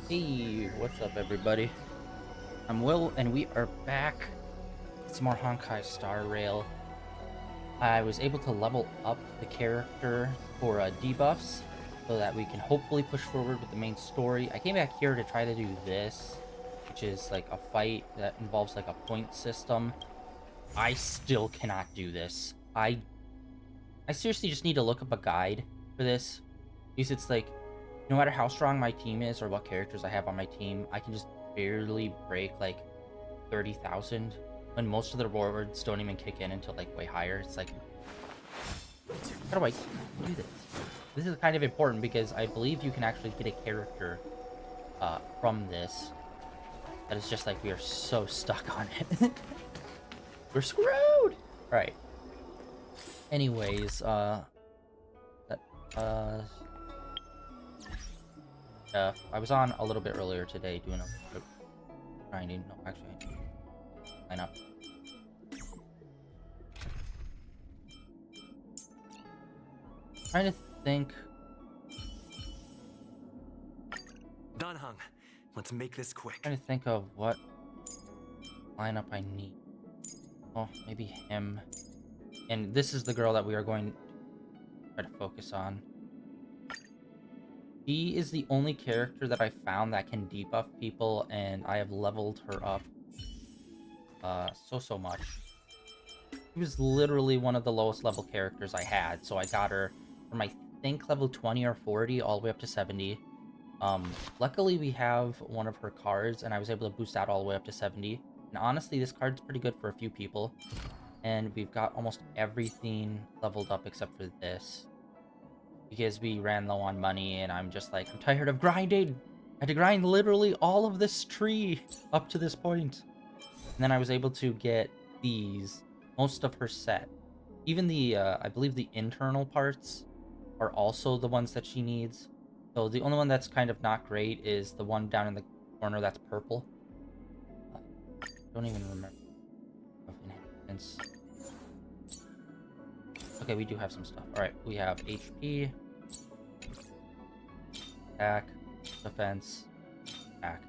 Hey, what's up, everybody? I'm Will, and we are back. It's more Honkai Star Rail. I was able to level up the character for debuffs so that we can hopefully push forward with the main story. I came back here to try to do this, which is like a fight that involves like a point system. I still cannot do this. I seriously just need to look up a guide for this because it's like no matter how strong my team is or what characters I have on my team, I can just barely break like 30,000 when most of the rewards don't even kick in until like way higher. It's like, how do I do this? This is kind of important because I believe you can actually get a character from this that is just like we are so stuck on it. We're screwed. All right. Anyways, that, uh, I was on a little bit earlier today doing a grinding. No, actually, I need to line up. Trying to think. Danhang, let's make this quick. Trying to think of what lineup I need. Oh, maybe him. And this is the girl that we are going to try to focus on. She is the only character that I found that can debuff people, and I have leveled her up so much. She was literally one of the lowest level characters I had, so I got her from I think level 20 or 40 all the way up to 70. Luckily we have one of her cards, and I was able to boost that all the way up to 70. And honestly, this card's pretty good for a few people. And we've got almost everything leveled up except for this. Because we ran low on money, and I'm just like, I'm tired of grinding! I had to grind literally all of this tree up to this point. And then I was able to get most of her set. Even the, I believe the internal parts are also the ones that she needs. So the only one that's kind of not great is the one down in the corner that's purple. Don't even remember of enhancements. Okay, we do have some stuff. Alright, we have HP, attack, defense, attack,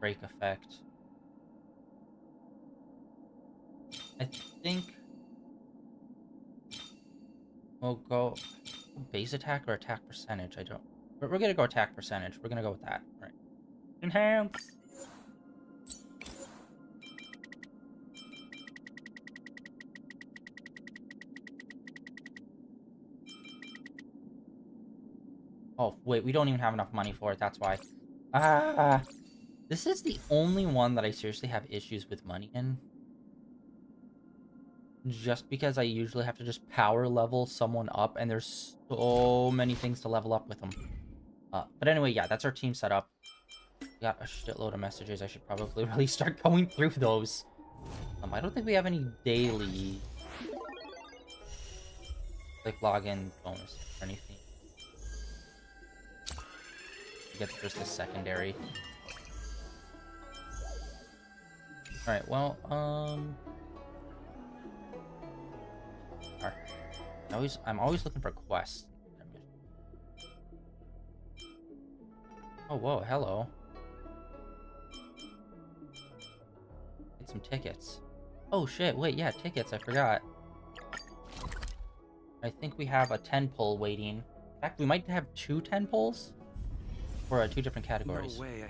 break effect. I think we'll go base attack or attack percentage. I don't. We're gonna go attack percentage. We're gonna go with that. All right. Enhance. Oh wait, we don't even have enough money for it. That's why. Ah, this is the only one that I seriously have issues with money in. Just because I usually have to just power level someone up, and there's so many things to level up with them. But anyway, yeah, that's our team setup. We got a shitload of messages. I should probably really start going through those. I don't think we have any daily like login bonus or anything. I guess there's the secondary. All right, well, I'm always looking for quests. Oh, whoa, hello. Get some tickets. Oh shit, wait, yeah, tickets, I forgot. I think we have a 10 pull waiting. In fact, we might have 2 10 pulls for 2 different categories. No way,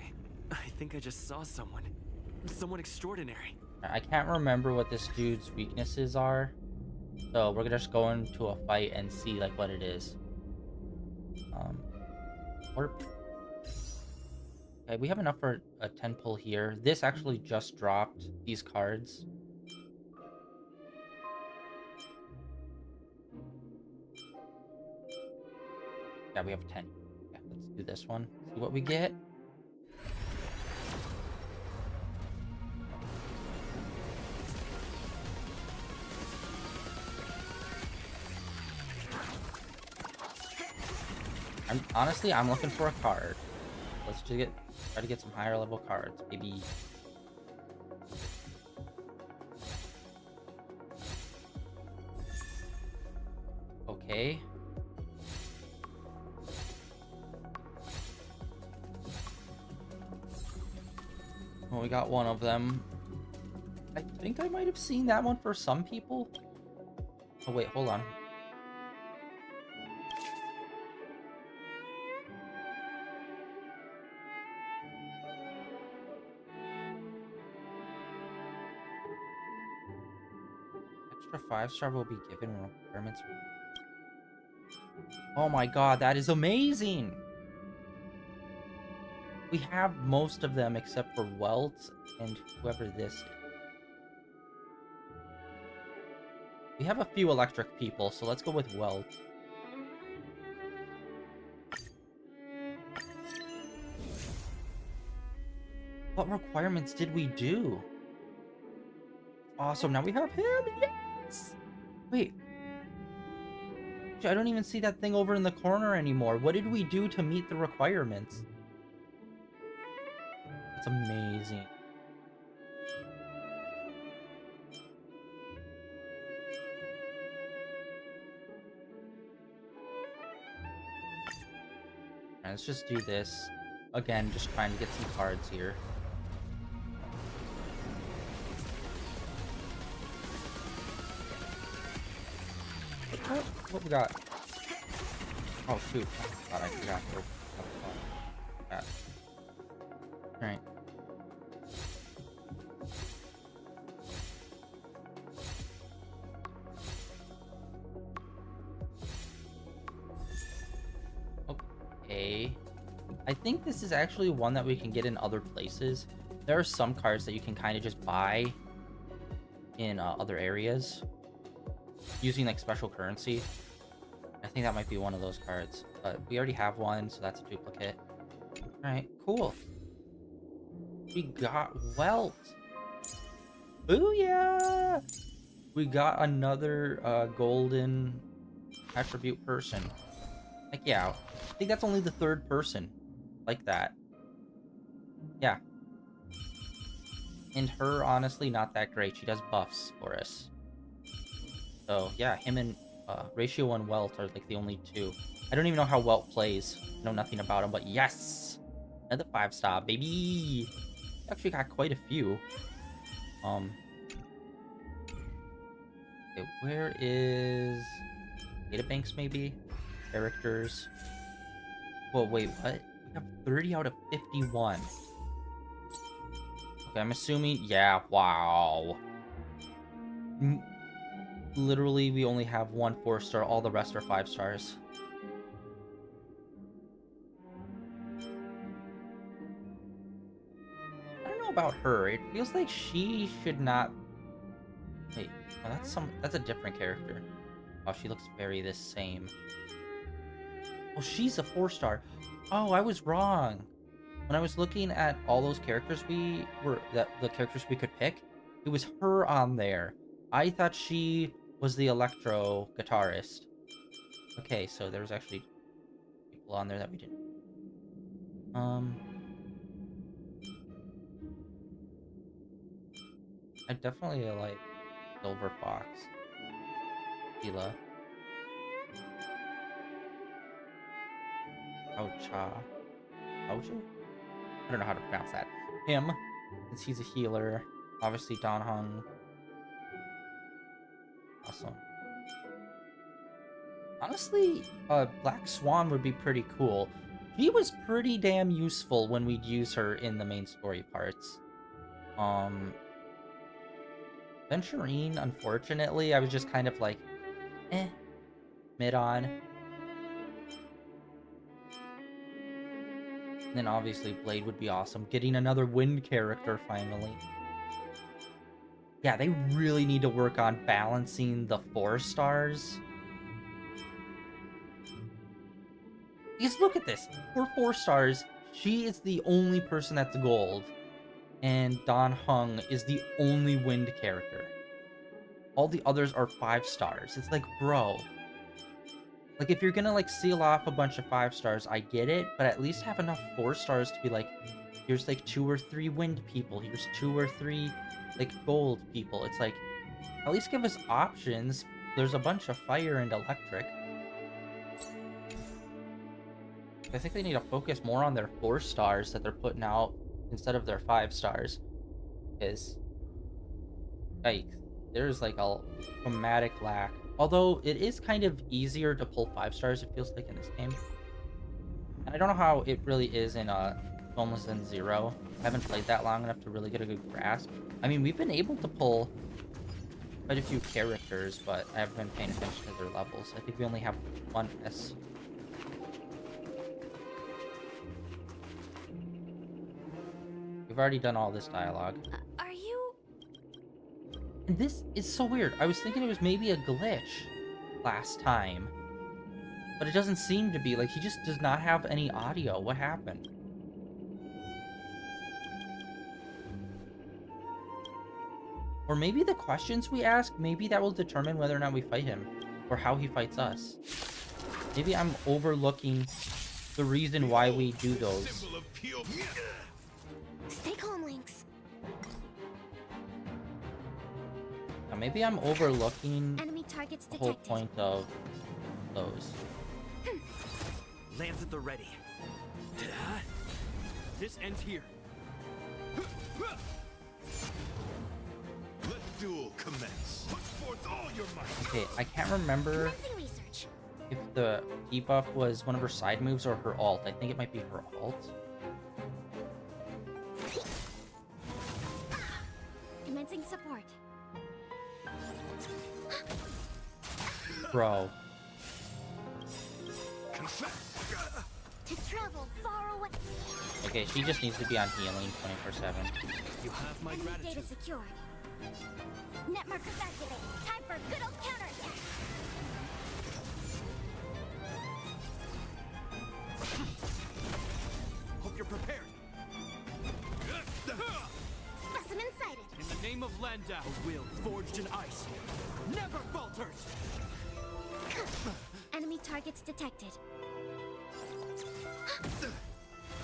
I think I just saw someone. Someone extraordinary. I can't remember what this dude's weaknesses are. So we're gonna just go into a fight and see like what it is. Warp. Okay, we have enough for a 10 pull here. This actually just dropped these cards. Yeah, we have 10. Yeah, let's do this one. See what we get. I'm looking for a card. Let's just try to get some higher level cards. Maybe. Okay. Well, we got one of them. I think I might have seen that one for some people. Oh, wait, hold on. Extra 5-star will be given when requirements. Oh my god, that is amazing! We have most of them except for Welt and whoever this is. We have a few electric people, so let's go with Welt. What requirements did we do? Awesome, now we have him! Yes! Wait. I don't even see that thing over in the corner anymore. What did we do to meet the requirements? That's amazing. Alright, let's just do this. Again, just trying to get some cards here. What we got? Oh shoot! God, I forgot. All right. Okay. I think this is actually one that we can get in other places. There are some cards that you can kind of just buy in other areas using like special currency. I think that might be one of those cards, but we already have one, so that's a duplicate. All right, cool. We got Welt. Booyah! We got another golden attribute person. Like, yeah, I think that's only the third person like that. Yeah. And her, honestly, not that great. She does buffs for us. So, yeah, him and Ratio and Welt are, like, the only two. I don't even know how Welt plays. I know nothing about him, but yes! Another 5-star, baby! Actually got quite a few. Okay, where is... Databanks, maybe? Characters. Whoa, wait, what? We have 30 out of 51. Okay, I'm assuming... Yeah, wow. Literally, we only have one 4-star. All the rest are 5 stars. I don't know about her. It feels like she should not... Wait, oh, that's a different character. Oh, she looks very the same. Oh, she's a 4-star. Oh, I was wrong. When I was looking at all those characters the characters we could pick, it was her on there. I thought she was the electro guitarist. Okay, so there was actually people on there that we didn't. I definitely like Silver Fox. Hila. Oucha. Oucha? I don't know how to pronounce that. Him, since he's a healer. Obviously, Don Hung. Awesome. Honestly, Black Swan would be pretty cool. She was pretty damn useful when we'd use her in the main story parts. Venturine, unfortunately, I was just kind of like, mid-on. And then obviously Blade would be awesome. Getting another wind character, finally. Yeah, they really need to work on balancing the 4 stars. Because look at this. For 4 stars, she is the only person that's gold. And Don Hung is the only wind character. All the others are 5 stars. It's like, bro. Like, if you're gonna, like, seal off a bunch of 5 stars, I get it. But at least have enough 4 stars to be like, here's, like, 2 or 3 wind people. Here's 2 or 3, like, gold people. It's like, at least give us options. There's a bunch of fire and electric. I think they need to focus more on their 4 stars that they're putting out instead of their 5 stars. Because, like, there's like a dramatic lack. Although it is kind of easier to pull 5 stars, it feels like in this game. And I don't know how it really is in Boneless and Zero. I haven't played that long enough to really get a good grasp. I mean, we've been able to pull quite a few characters, but I haven't been paying attention to their levels. I think we only have 1 S. We've already done all this dialogue. Are you... And this is so weird. I was thinking it was maybe a glitch last time. But it doesn't seem to be. Like, he just does not have any audio. What happened? Or maybe the questions we ask, maybe that will determine whether or not we fight him. Or how he fights us. Maybe I'm overlooking the reason why we do those. Stay calm, Lynx. Now, maybe I'm overlooking Enemy targets the whole detected. point of those. Lands at the ready. This ends here. Let duel commence. Put forth all your might. Okay, I can't remember Commencing research. if the debuff was one of her side moves or her ult. I think it might be her ult. Commencing support. Bro. Confess. To travel far away. Okay, she just needs to be on healing 24/7. You have my Enemy data gratitude. secured. Net markers activated. Time for good old counterattack. Hope you're prepared. Specimen sighted. In the name of Landau, a will forged in ice never falters. Enemy targets detected.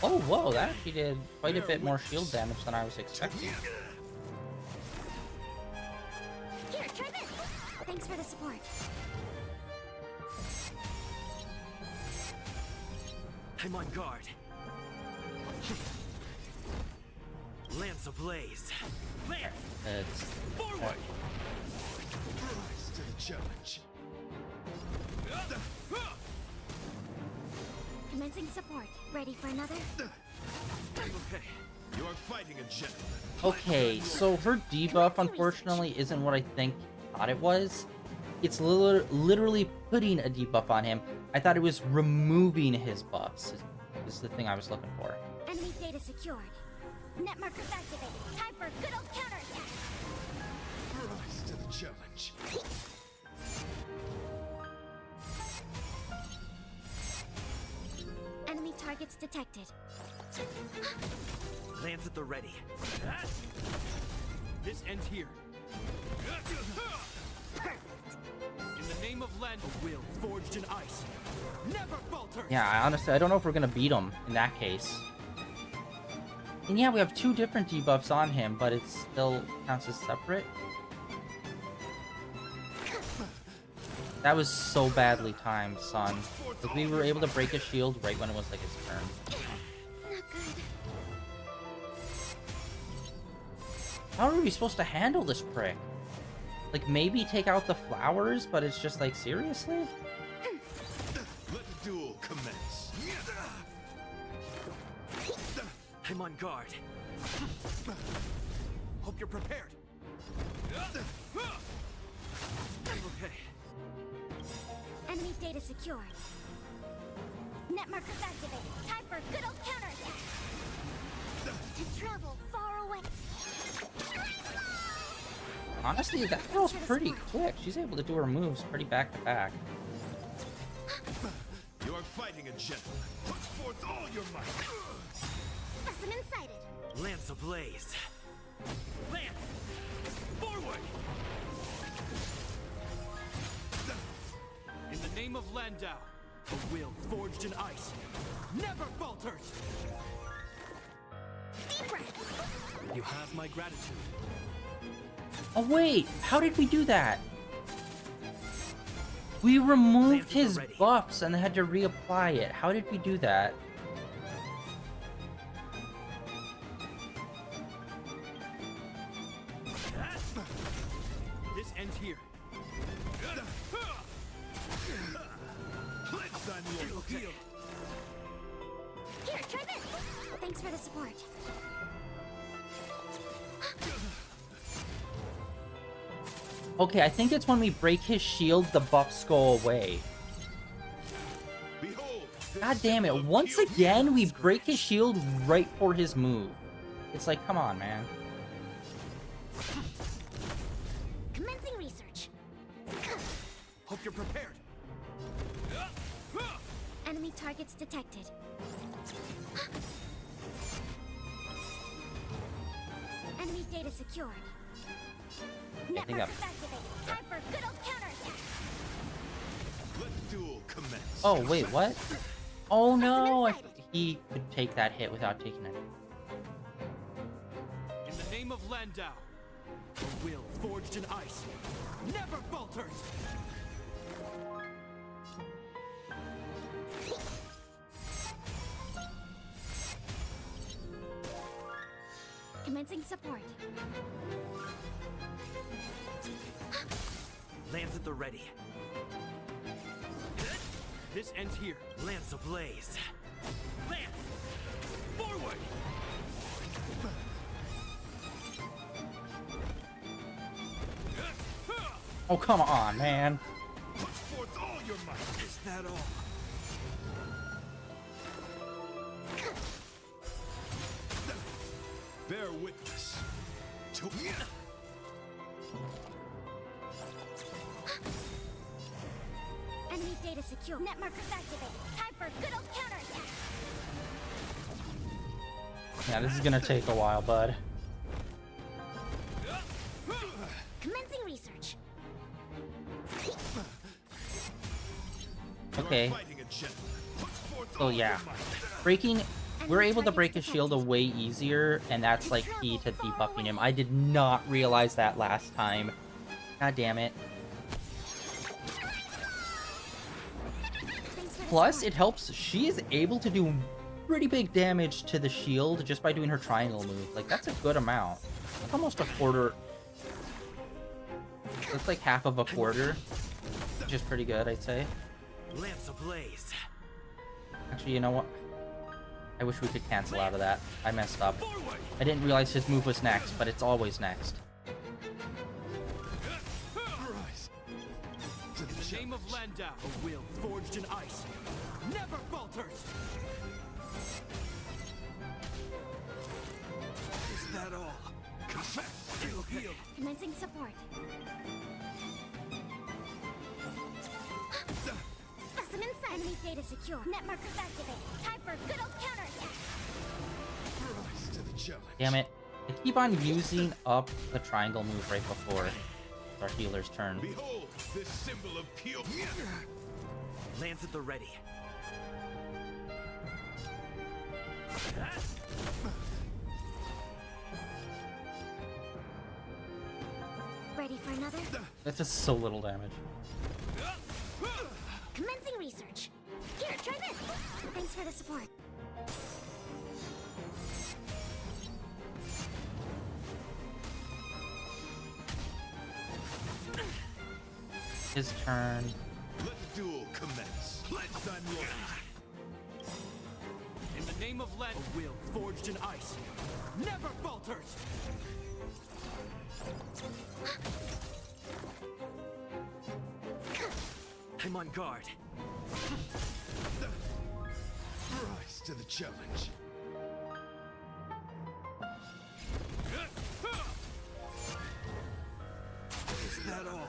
Oh, whoa, that actually did quite a bit more shield damage than I was expecting. Here, try this. Thanks for the support. I'm on guard. Lance ablaze. Lance, It's forward! Rise to the challenge. Commencing support. Ready for another? Okay. You are fighting a gentleman. okay, so her debuff unfortunately isn't what I think I thought it was. It's literally putting a debuff on him. I thought it was removing his buffs. Is the thing I was looking for. Enemy data secured. Net markers activated. Time for good old counterattack. Rise to the challenge. Enemy targets detected. Lance at the ready. This ends here. In the name of Land, a will forged in ice never falters. Yeah, I don't know if we're gonna beat him in that case. And yeah, we have 2 different debuffs on him, but it still counts as separate. That was so badly timed, son. Because we were able to break his shield right when it was like his turn. Not good. How are we supposed to handle this prick? Like, maybe take out the flowers, but it's just like, seriously? Let the duel commence. I'm on guard. Hope you're prepared. Okay. Enemy data secured. Net markers activated. Time for good old counterattack. To travel far away. Honestly, that girl's pretty quick. She's able to do her moves pretty back to back. You are fighting a gentleman. Put forth all your might. Specimen sighted. Lance ablaze. Lance! Forward! In the name of Landau, a will forged in ice never falters. Deep breath. You have my gratitude. Oh wait, how did we do that? We removed his buffs and had to reapply it. How did we do that? here. Let's sign loyalty. Heal. Here, try this! Thanks for the support. Okay, I think it's when we break his shield, the buffs go away. Behold, the God damn it, symbol of once pure again, we chaos. break his shield right for his move. It's like, come on, man. Commencing research. Hope you're prepared. Enemy targets detected. Enemy data secured. I think Network I'm- is activated. Time for good old counterattack. Let the duel commence. Oh, wait, what? Oh, no! He could take that hit without taking it. In the name of Landau, a will forged in ice never falters. Commencing support. Lands at the ready. This ends here. Lance ablaze. Lance! Forward! Oh, come on, man. Put forth all your might. Is that all? Bear witness. To Enemy data secure. Net markers activated. Time for good old counterattack. Yeah, this is gonna take a while, bud. Commencing research. Okay, fighting a gentleman. Put forth so all yeah. your might. Breaking... We're able to break his shield way easier, and that's like key to debuffing him. I did not realize that last time. God damn it. Thanks for the Plus, support. it helps. She is able to do pretty big damage to the shield just by doing her triangle move. Like, that's a good amount. That's almost a quarter. That's like half of a quarter, which is pretty good, I'd say. Lance ablaze. Actually, you know what? I wish we could cancel out of that. I messed up. Forward! I didn't realize his move was next, but it's always next. Rise. To In the name of Landau, a will forged in ice never falters. Is that all? confess. Heal. Commencing support. Specimen sight. Enemy data secure. Net markers activated. Time for good old counterattack. Rise to the challenge. Damn it. I keep on using up the triangle move right before our healer's turn. Behold, this symbol of pure. Lance at the ready. Ready for another? That's just so little damage. Commencing research. Here, try this. Thanks for the support. His turn. Let the duel commence. Pledge thine loyalty. In the name of Landau, a will forged in ice never falters. I'm on guard. Rise to the challenge. Is that all?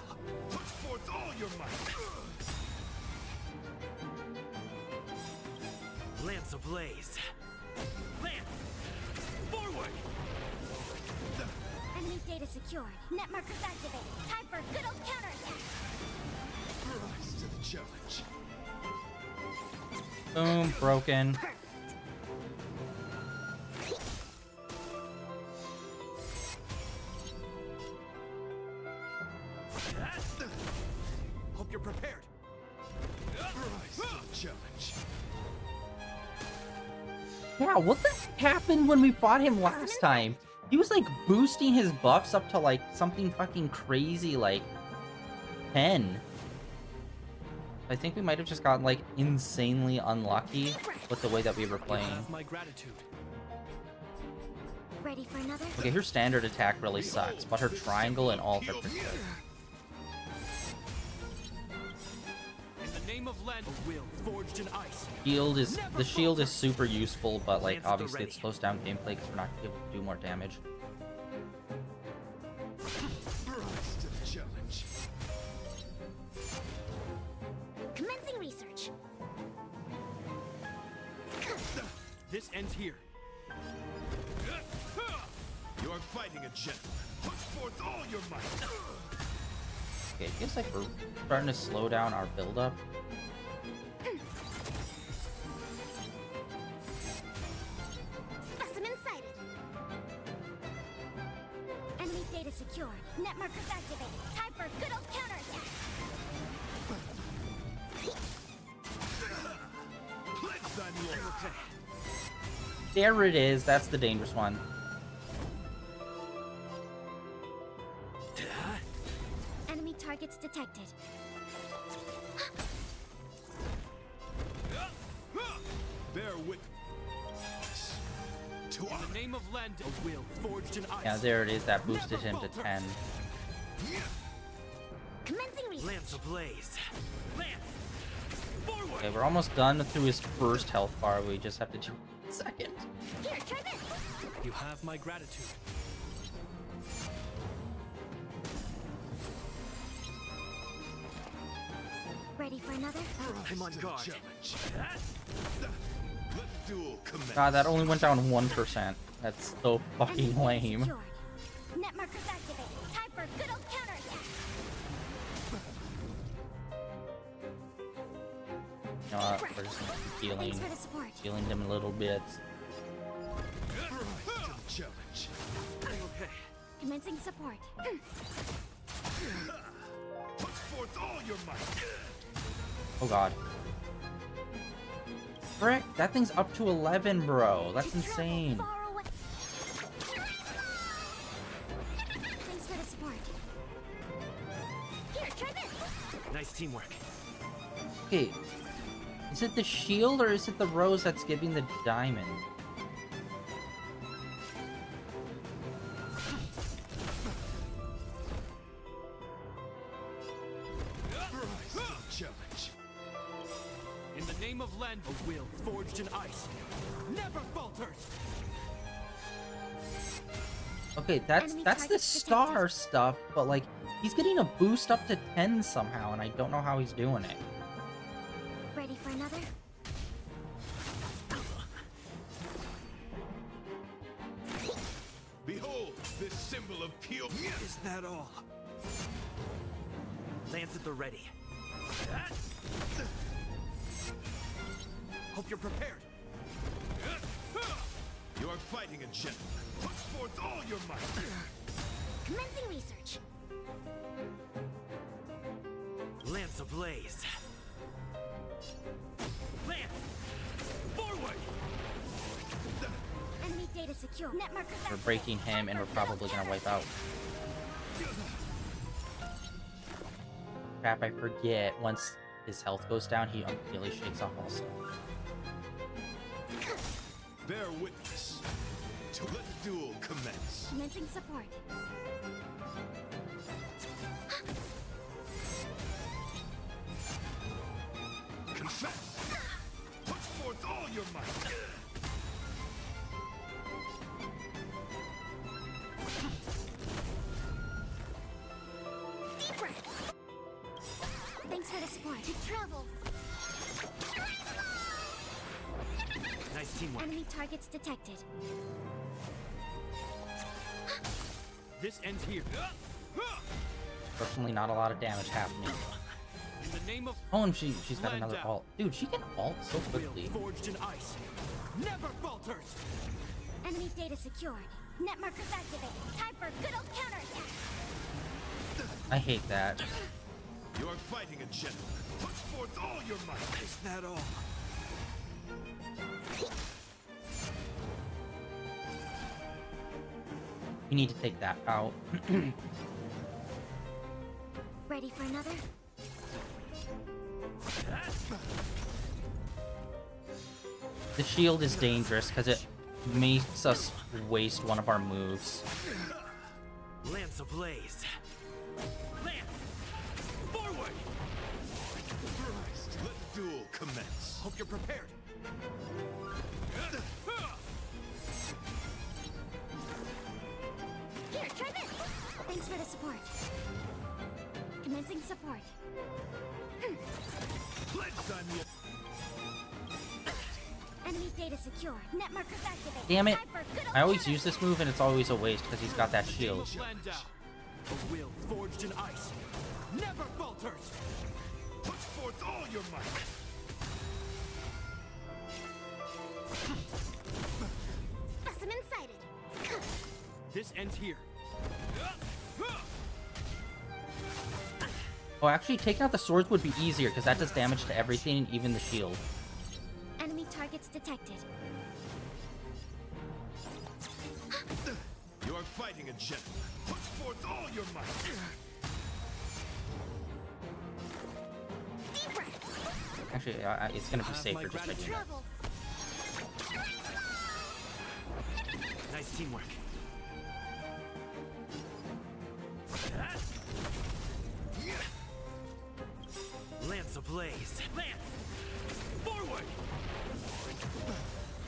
Put forth all your might. Lance ablaze. Lance! Forward! Enemy data secured. Net markers activated. Time for good old counterattack. Rise to the challenge. Boom, broken. Hope you're prepared. Rise to the challenge. Yeah, what the heck happened when we fought him last time? He was like boosting his buffs up to like something fucking crazy, like 10. I think we might have just gotten like insanely unlucky with the way that we were You playing. have my gratitude. Ready for another? Okay, her standard attack really sucks, but her triangle and alt are pretty good. In the name of land, a will forged in ice. The shield is super useful, but like obviously it slows down gameplay because we're not able to do more damage. Rise to the challenge. Commencing research. This ends here. You are fighting a gentleman. Put forth all your might. Okay, it feels like we're starting to slow down our build-up. Specimen sighted. Enemy data secured. Net markers activated. Time for good old counterattack. Cleanse thine lord. Okay. There it is. That's the dangerous one. Enemy targets detected. Bear with. To In the name of land, a will forged in ice. Yeah, there it is. That boosted him to 10. Commencing research. Lance ablaze. Lance! Forward! Okay, we're almost done through his first health bar. We just have to do second. Here, try this. You have my gratitude. Ready for another? I'm on guard. challenge. Let the duel commence. God, that only went down 1%. That's so fucking Enemy lame. secured. Net markers activated. Time for good old counterattack. You know what? We're just gonna keep healing, Thanks for the support. healing them a little bit. Rise to the challenge. Okay. Commencing support. Put forth all your might. Oh god. Frick, that thing's up to 11, bro. That's To travel insane. far away. Thanks for the support. Here, try this. Nice teamwork. Okay, is it the shield or is it the rose that's giving the diamond? Rise to the challenge. In the name of land, a will forged in ice. Never falters! Okay, that's Enemy the targets star detected. stuff, but like he's getting a boost up to 10 somehow, and I don't know how he's doing it. Ready for another? Behold this symbol of pure. Is that all? Lance at the ready. Hope you're prepared. You are fighting a gentleman. Put forth all your might. Commencing research. Lance ablaze. Lance! Forward! Enemy data secure. Net markers We're activated. breaking him, and we're probably gonna wipe out. Crap, I forget. Once his health goes down, he immediately shakes off all stuff. Bear witness to let the duel commence. Commencing support. Confess. Put forth all your might. Deep breath. Thanks for the support. To travel. Nice teamwork. Enemy targets detected. This ends here. Fortunately, not a lot of damage happening. In the name of Oh, and she's got Land another down. alt. Dude, she can alt so will quickly. forged in ice. Never falters! Enemy data secured. Net markers activated. Time for good old counterattack. I hate that. You are fighting a gentleman. Put forth all your might. Is that all? You need to take that out. Ready Ready for another? The shield is dangerous because it makes us waste one of our moves. Lance ablaze. Lance! Forward! Christ, let the duel commence. Hope you're prepared. Here, try this! Thanks for the support. Commencing support. Pledge time, you. Enemy data secure. Net markers activated. Damn it. Time for good old I always counterattack. use this move and it's always a waste because he's got that shield. Landau. A will forged in ice. Never falters! Put forth all your might. Specimen sighted. This ends here. Oh, actually, taking out the swords would be easier because that does damage to everything, even the shield. Enemy targets detected. You are fighting a gentleman. Put forth all your might. Deep breath. Actually, it's gonna be safer just by doing that. Travel. Nice teamwork. Lance ablaze. Lance! Forward!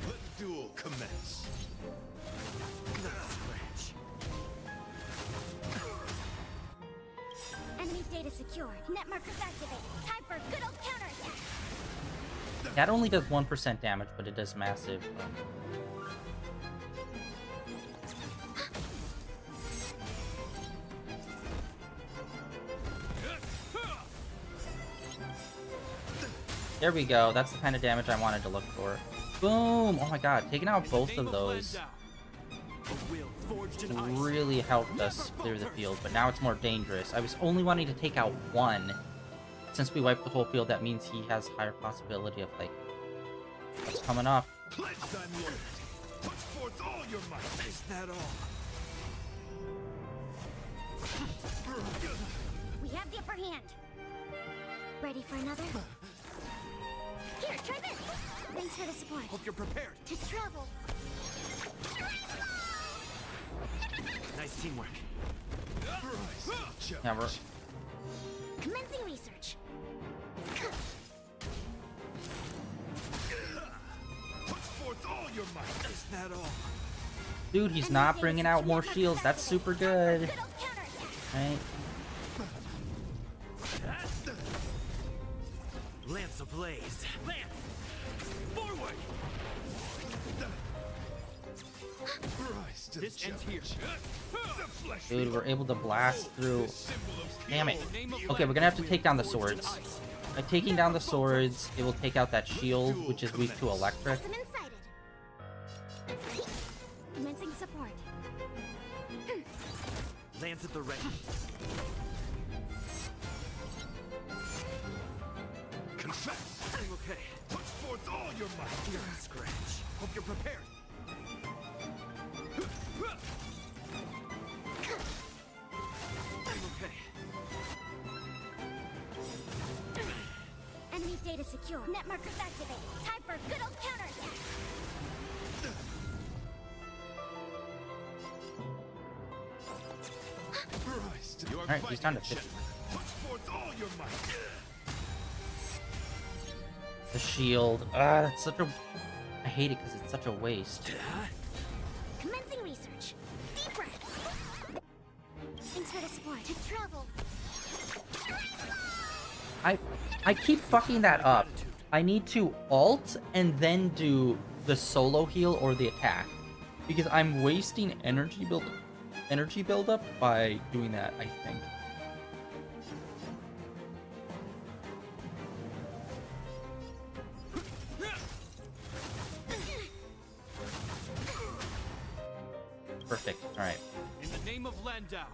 Let the duel commence. Scratch. Enemy data secure. Net markers activated. Time for good old counterattack. That only does 1% damage, but it does massive. There we go. That's the kind of damage I wanted to look for. Boom! Oh my god, taking out both of those really helped us clear the field, but now it's more dangerous. I was only wanting to take out one. Since we wiped the whole field, that means he has higher possibility of, like, what's coming up. Pledge time, loyalty. Put forth all your might. Is that all? We have the upper hand. Ready for another? Here, try this. Thanks for the support. Hope you're prepared. To travel. Nice teamwork. Christ, Yeah, we're... Commencing research. Put forth all your might. Is that all? Dude, he's not bringing out more shields. That's super good. Good old counterattack. Right? Lance ablaze. Lance! Forward! Christ, This ends here. The flesh. Dude, we're able to blast through. Symbol of Damn it. The name of Okay, we're gonna have to take down the swords. Ice. By taking down the swords, it will take out that shield, which is weak to electric. Specimen sighted. Commencing support. Lance at the ready. confess. I'm okay. Put forth all your might. Scratch. Hope you're prepared. I'm okay. Enemy data secure. Net markers activated. Time for good old counterattack. Christ, you are Alright, he's down to fighting 50. Put forth all your might. The shield. Ah, that's such a... I hate it because it's such a waste. Commencing research. Deep breath. Thanks for the support. To travel. I keep fucking that up. I need to alt and then do the solo heal or the attack. Because I'm wasting energy buildup by doing that, I think. Perfect. Alright. In the name of Landau.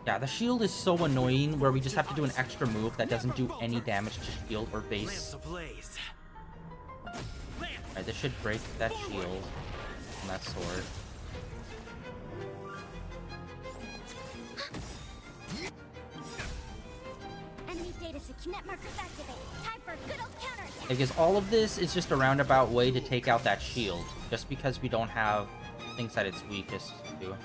Yeah, the shield is so annoying where we just have to do an extra move that doesn't do any damage to shield or Lance base. ablaze. Lance. Alright, this should break that shield and that sword. data secure. Net markers activated. Time for good old counterattack. Because all of this is just a roundabout way to take out that shield, just because we don't have things that it's weakest to.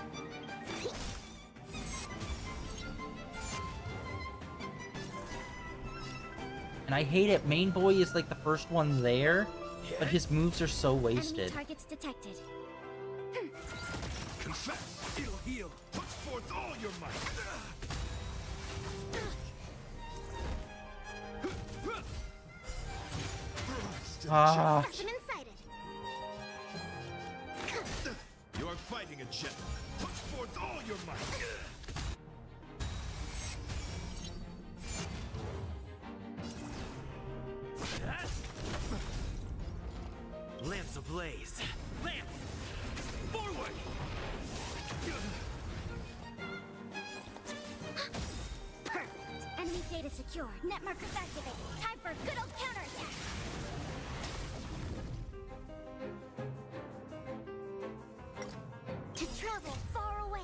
And I hate it. Main boy is like the first one there, but his moves are so wasted. Enemy targets detected. Confess. It'll heal. Put forth all your might. Ah, Specimen sighted. You are fighting a gentleman. Put forth all your might. Lance ablaze. Lance! Forward! Perfect. Enemy data secure. Net markers activated. Time for good old counterattack. To travel far away.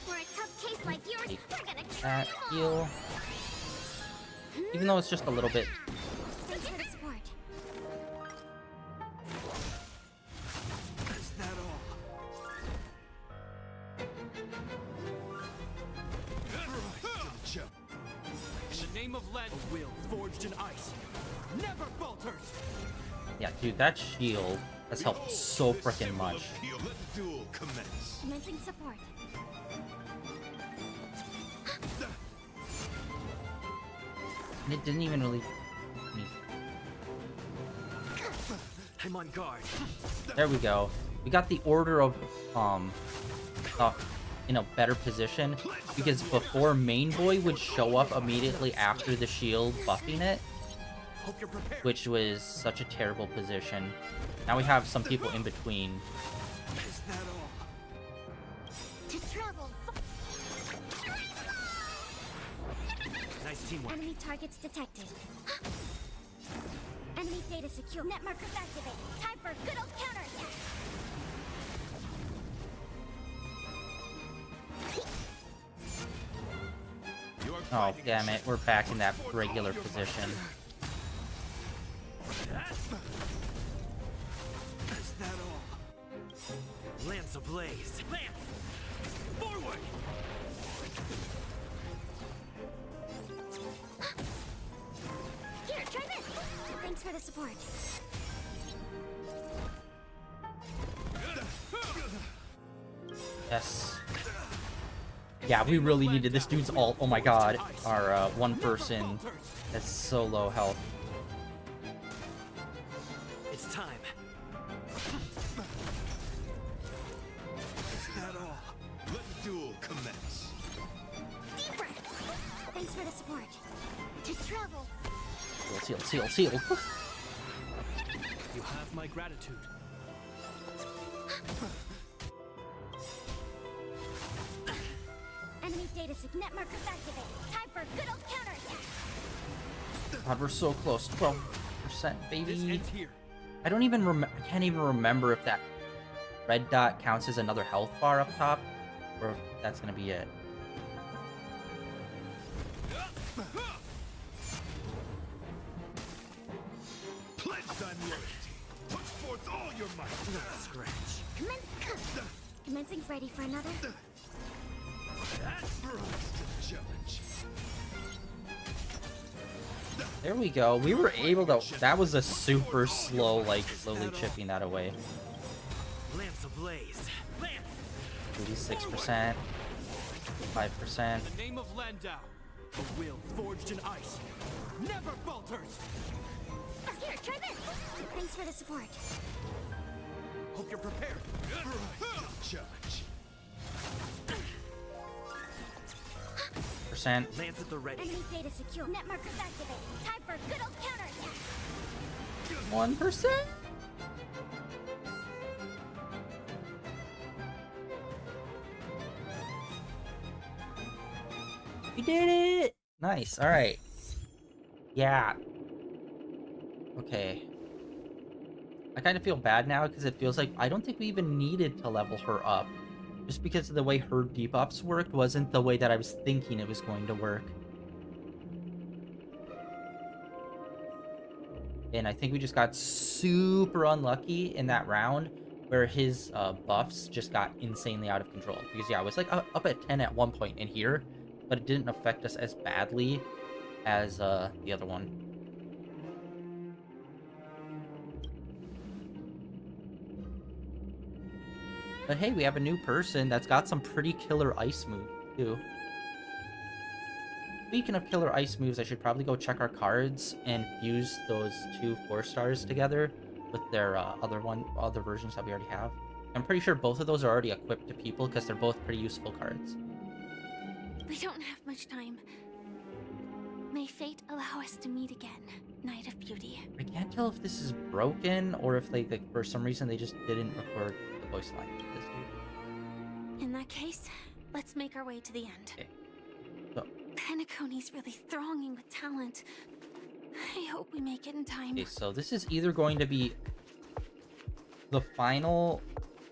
For a tough case like yours, we're gonna try that them all. heal. Even though it's just a little bit. Thanks for the support. Is that all? In the name of land, a will forged in ice never falters. Yeah, dude, that shield has helped so freaking much. Let the duel commence. Commencing support. And it didn't even really. I'm on guard. There we go. We got the order of in a better position, because before main boy would show up immediately after the shield buffing it, Hope you're prepared. which was such a terrible position. Now we have some people in between. Is that all? To travel. Nice teamwork. Enemy targets detected. Enemy data secure. Net markers activated. Time for good old counterattack. You are Oh, fighting a damn it. We're back in that regular position. Is that all? Lance ablaze. Lance! Forward! Here, try this. Thanks for the support. Yes. Yeah, we really needed this dude's ult. Oh my god. Our one person that's so low health. It's time. Is that all? Let the duel commence. Deep breath. Thanks for the support. To travel. Seal. You have my gratitude. Enemy data secure. Net markers activated. Time for good old counterattack. God, we're so close. 12%, This baby. ends here. I don't even I can't even remember if that red dot counts as another health bar up top, or if that's gonna be it. Pledge thy loyalty. Put forth all your might. Scratch. Commencing ready for another. Rise to the challenge. There we go. We were able to. That was a super slow, like slowly chipping that away. Lance ablaze. Lance! 86%, 5%. In the name of Landau, a will forged in ice never falters. Here, try this. Thanks for the support. Hope you're prepared. Rise to the challenge. Percent. Lance at the ready. Enemy data secure. Net markers activated. Time for good old counterattack. 1%. We did it! Nice. All right. Yeah. Okay. I kind of feel bad now because it feels like I don't think we even needed to level her up. Just because of the way her debuffs worked wasn't the way that I was thinking it was going to work. and I think we just got super unlucky in that round where his buffs just got insanely out of control. Because yeah, I was like up at 10 at one point in here, but it didn't affect us as badly as the other one. But hey, we have a new person that's got some pretty killer ice moves too. Speaking of killer ice moves, I should probably go check our cards and fuse those 2 4-stars together with their other versions that we already have. I'm pretty sure both of those are already equipped to people because they're both pretty useful cards. We don't have much time. May fate allow us to meet again, Knight of Beauty. I can't tell if this is broken or if like for some reason they just didn't record the voice line for this dude. In that case, let's make our way to the end. Okay. So, Penacony's really thronging with talent. I hope we make it in time. okay, so this is either going to be the final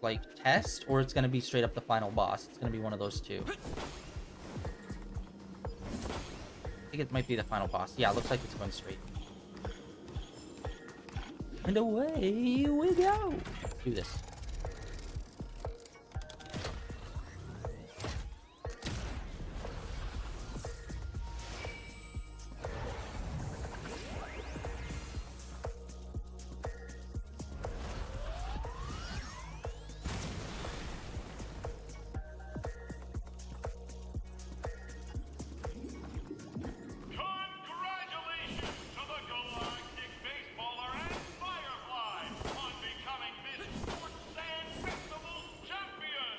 like test or it's going to be straight up the final boss. It's going to be one of those two. I think it might be the final boss. Yeah, it looks like it's going straight. And away we go. Let's do this. Congratulations to the Galactic Baseballer and Firefly on becoming this Sports Sand Festival champion!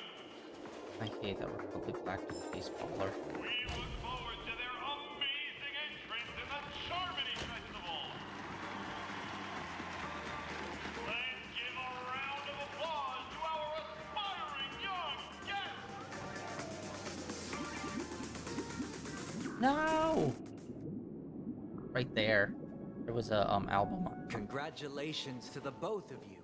I hate that Republic Galactic Baseballer. We look forward to their amazing entrance in the Charmony Festival! Let's give a round of applause to our aspiring young guests! No! Right there. There was a album. Congratulations to the both of you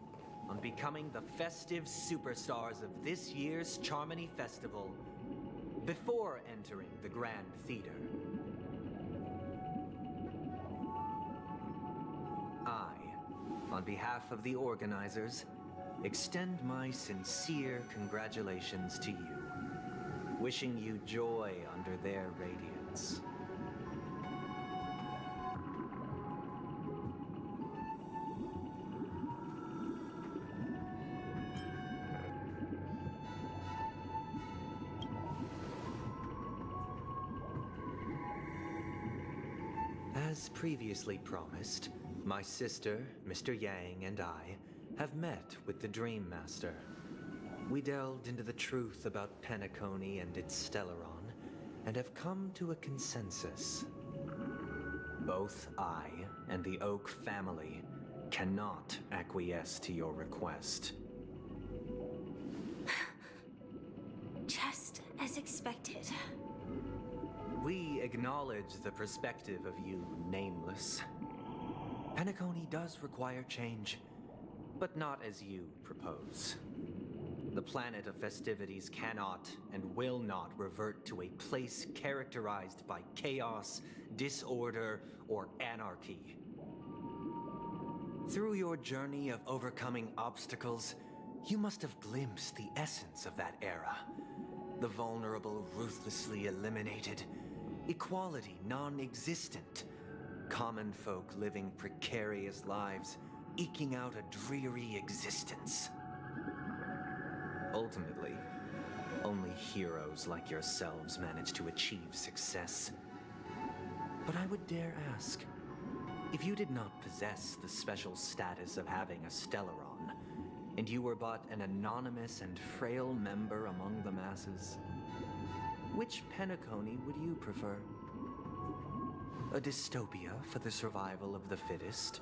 on becoming the festive superstars of this year's Charmony Festival before entering the Grand Theater. I, on behalf of the organizers, extend my sincere congratulations to you, wishing you joy under their radiance. As previously promised, my sister, Mr. Yang, and I have met with the Dream Master. We delved into the truth about Penacony and its Stellaron, and have come to a consensus. Both I and the Oak family cannot acquiesce to your request. Just as expected. We acknowledge the perspective of you, Nameless. Penacony does require change, but not as you propose. The planet of festivities cannot and will not revert to a place characterized by chaos, disorder, or anarchy. Through your journey of overcoming obstacles, you must have glimpsed the essence of that era. The vulnerable ruthlessly eliminated, equality non-existent, common folk living precarious lives, eking out a dreary existence. Ultimately, only heroes like yourselves manage to achieve success. But I would dare ask, if you did not possess the special status of having a Stellaron, and you were but an anonymous and frail member among the masses, which Penacony would you prefer? A dystopia for the survival of the fittest?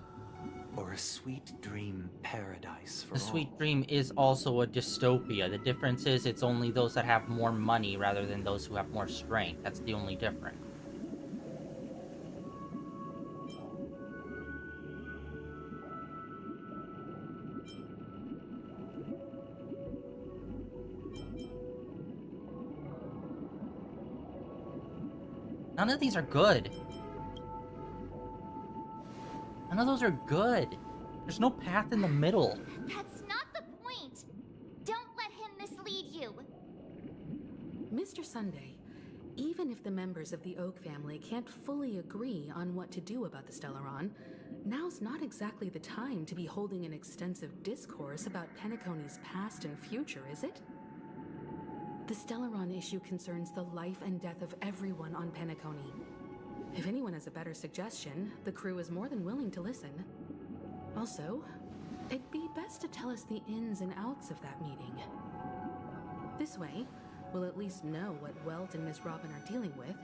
Or a sweet dream paradise for The all? Sweet Dream is also a dystopia. The difference is it's only those that have more money rather than those who have more strength. That's the only difference. None of these are good. None of those are good. There's no path in the middle. That's not the point. Don't let him mislead you. Mr. Sunday, even if the members of the Oak family can't fully agree on what to do about the Stellaron, now's not exactly the time to be holding an extensive discourse about Penacony's past and future, is it? The Stellaron issue concerns the life and death of everyone on Penacony. If anyone has a better suggestion, the crew is more than willing to listen. Also, it'd be best to tell us the ins and outs of that meeting. This way, we'll at least know what Welt and Miss Robin are dealing with,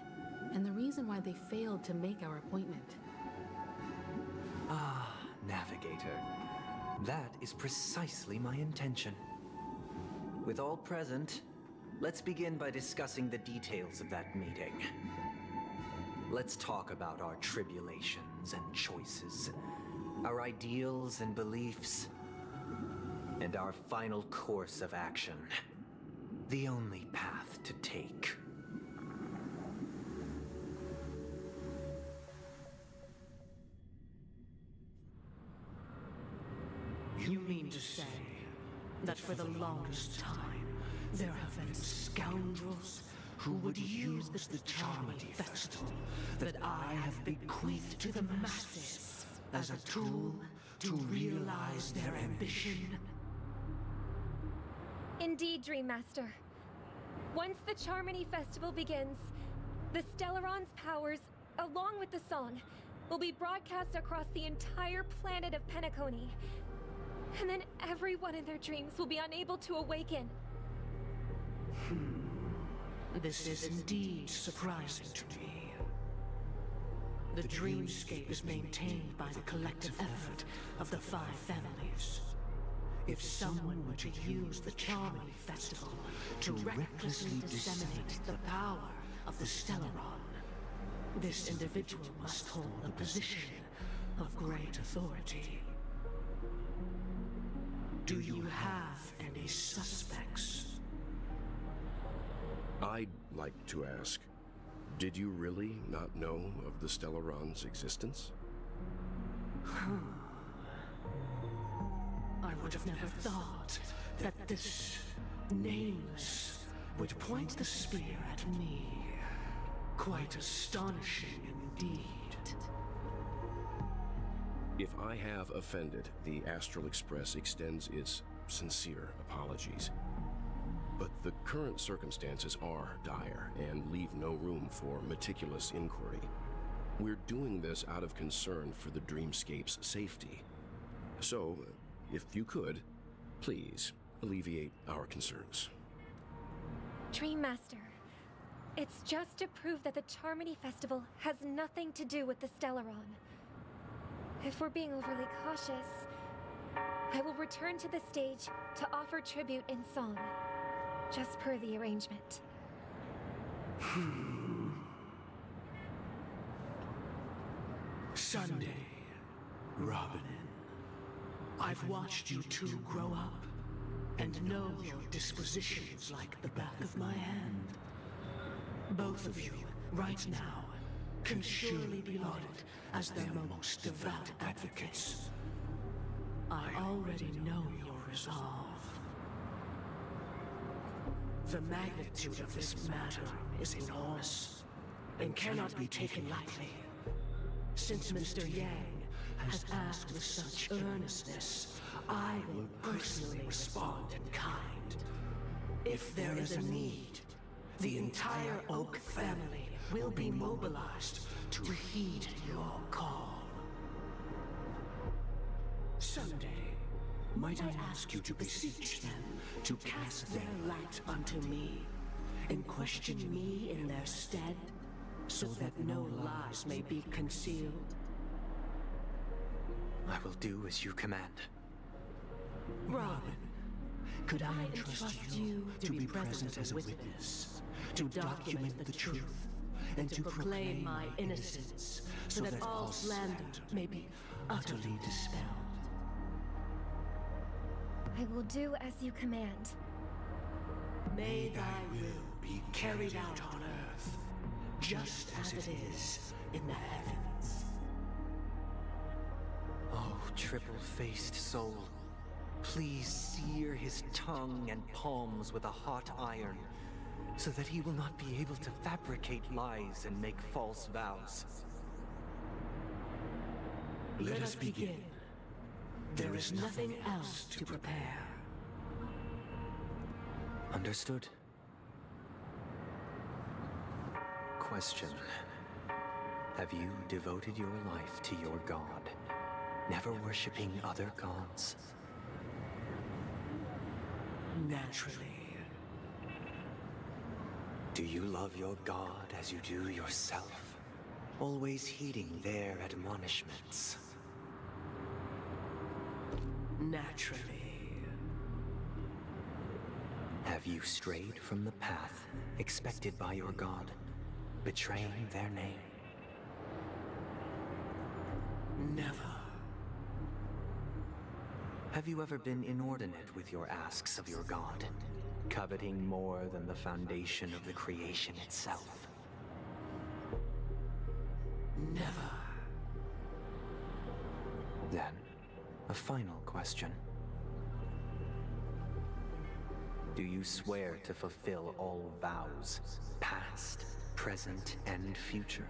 and the reason why they failed to make our appointment. Ah, Navigator. That is precisely my intention. With all present, let's begin by discussing the details of that meeting. Let's talk about our tribulations and choices, our ideals and beliefs, and our final course of action. The only path to take. You mean to say that for the longest time, there have been scoundrels who would use the Charmity Festival that I have bequeathed to the masses as a tool to realize their ambition? Indeed, Dream Master. Once the Charmony Festival begins, the Stellaron's powers, along with the song, will be broadcast across the entire planet of Penacony. And then everyone in their dreams will be unable to awaken. This is indeed surprising to me. The dreamscape is maintained by the collective effort of the 5 families. If someone were to use the Charmony Festival to recklessly disseminate the power of the Stellaron, this individual must hold a position of great authority. Do you have any suspects? I'd like to ask, did you really not know of the Stellaron's existence? I would have never thought that this nameless would point the spear at me. Quite astonishing indeed. If I have offended, the Astral Express extends its sincere apologies. But the current circumstances are dire and leave no room for meticulous inquiry. We're doing this out of concern for the Dreamscape's safety. So, if you could, please alleviate our concerns. Dream Master, it's just to prove that the Charmony Festival has nothing to do with the Stellaron. If we're being overly cautious, I will return to the stage to offer tribute in song, just per the arrangement. Sunday, Robin, I've watched you two grow up and know your dispositions like the back of my hand. Both of you, right now, can surely be lauded as their most devout advocates. I already know your resolve. The magnitude of this matter is enormous and cannot be taken lightly. Since Mr. Yang has asked with such earnestness, I will personally respond in kind. If there is a need, the entire Oak family will be mobilized to heed your call. Someday, might I ask you to beseech them to cast their light unto me and question me in their stead, so that no lies may be concealed? I will do as you command. Robin, could I entrust you to be present as a witness, to document the truth, and to proclaim my innocence, so that all slander may be utterly dispelled? I will do as you command. May thy will be carried out on earth, just as it is in the heavens. triple-faced soul, please sear his tongue and palms with a hot iron, so that he will not be able to fabricate lies and make false vows. Let us begin. There is nothing else to prepare. Understood. Question. Have you devoted your life to your god, never worshipping other gods? Naturally. Do you love your god as you do yourself, always heeding their admonishments? Naturally. Have you strayed from the path expected by your god, betraying their name? Never. Have you ever been inordinate with your asks of your god, coveting more than the foundation of the creation itself? Never. Then, a final question. Do you swear to fulfill all vows, past, present, and future?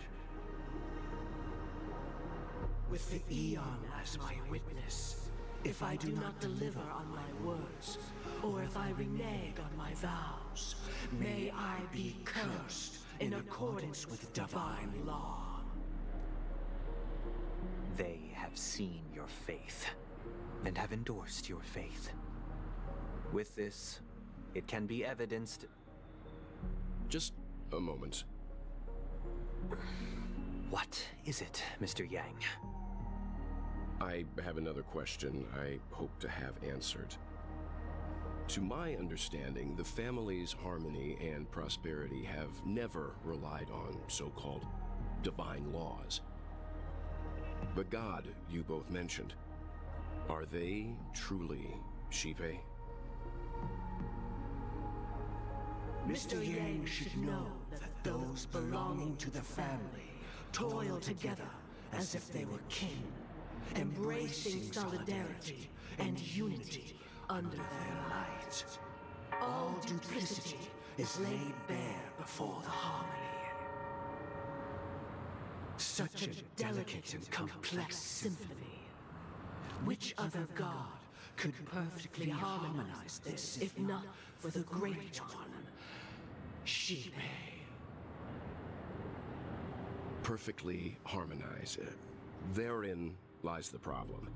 With the Eon as my witness, if I do not deliver on my words, or if I renege on my vows, may I be cursed in accordance with divine law. They have seen your faith, and have endorsed your faith. With this, it can be evidenced... Just a moment. What is it, Mr. Yang? I have another question I hope to have answered. To my understanding, the family's harmony and prosperity have never relied on so-called divine laws. The god you both mentioned, are they truly Shipe? Mr. Yang should know that those belonging to the family toil together as if they were kin, embracing solidarity and unity under their light. All duplicity is laid bare before the harmony. Such a delicate and complex symphony. Which other god could perfectly harmonize this, if not for the Great One, Shipe? Perfectly harmonize. Therein lies the problem.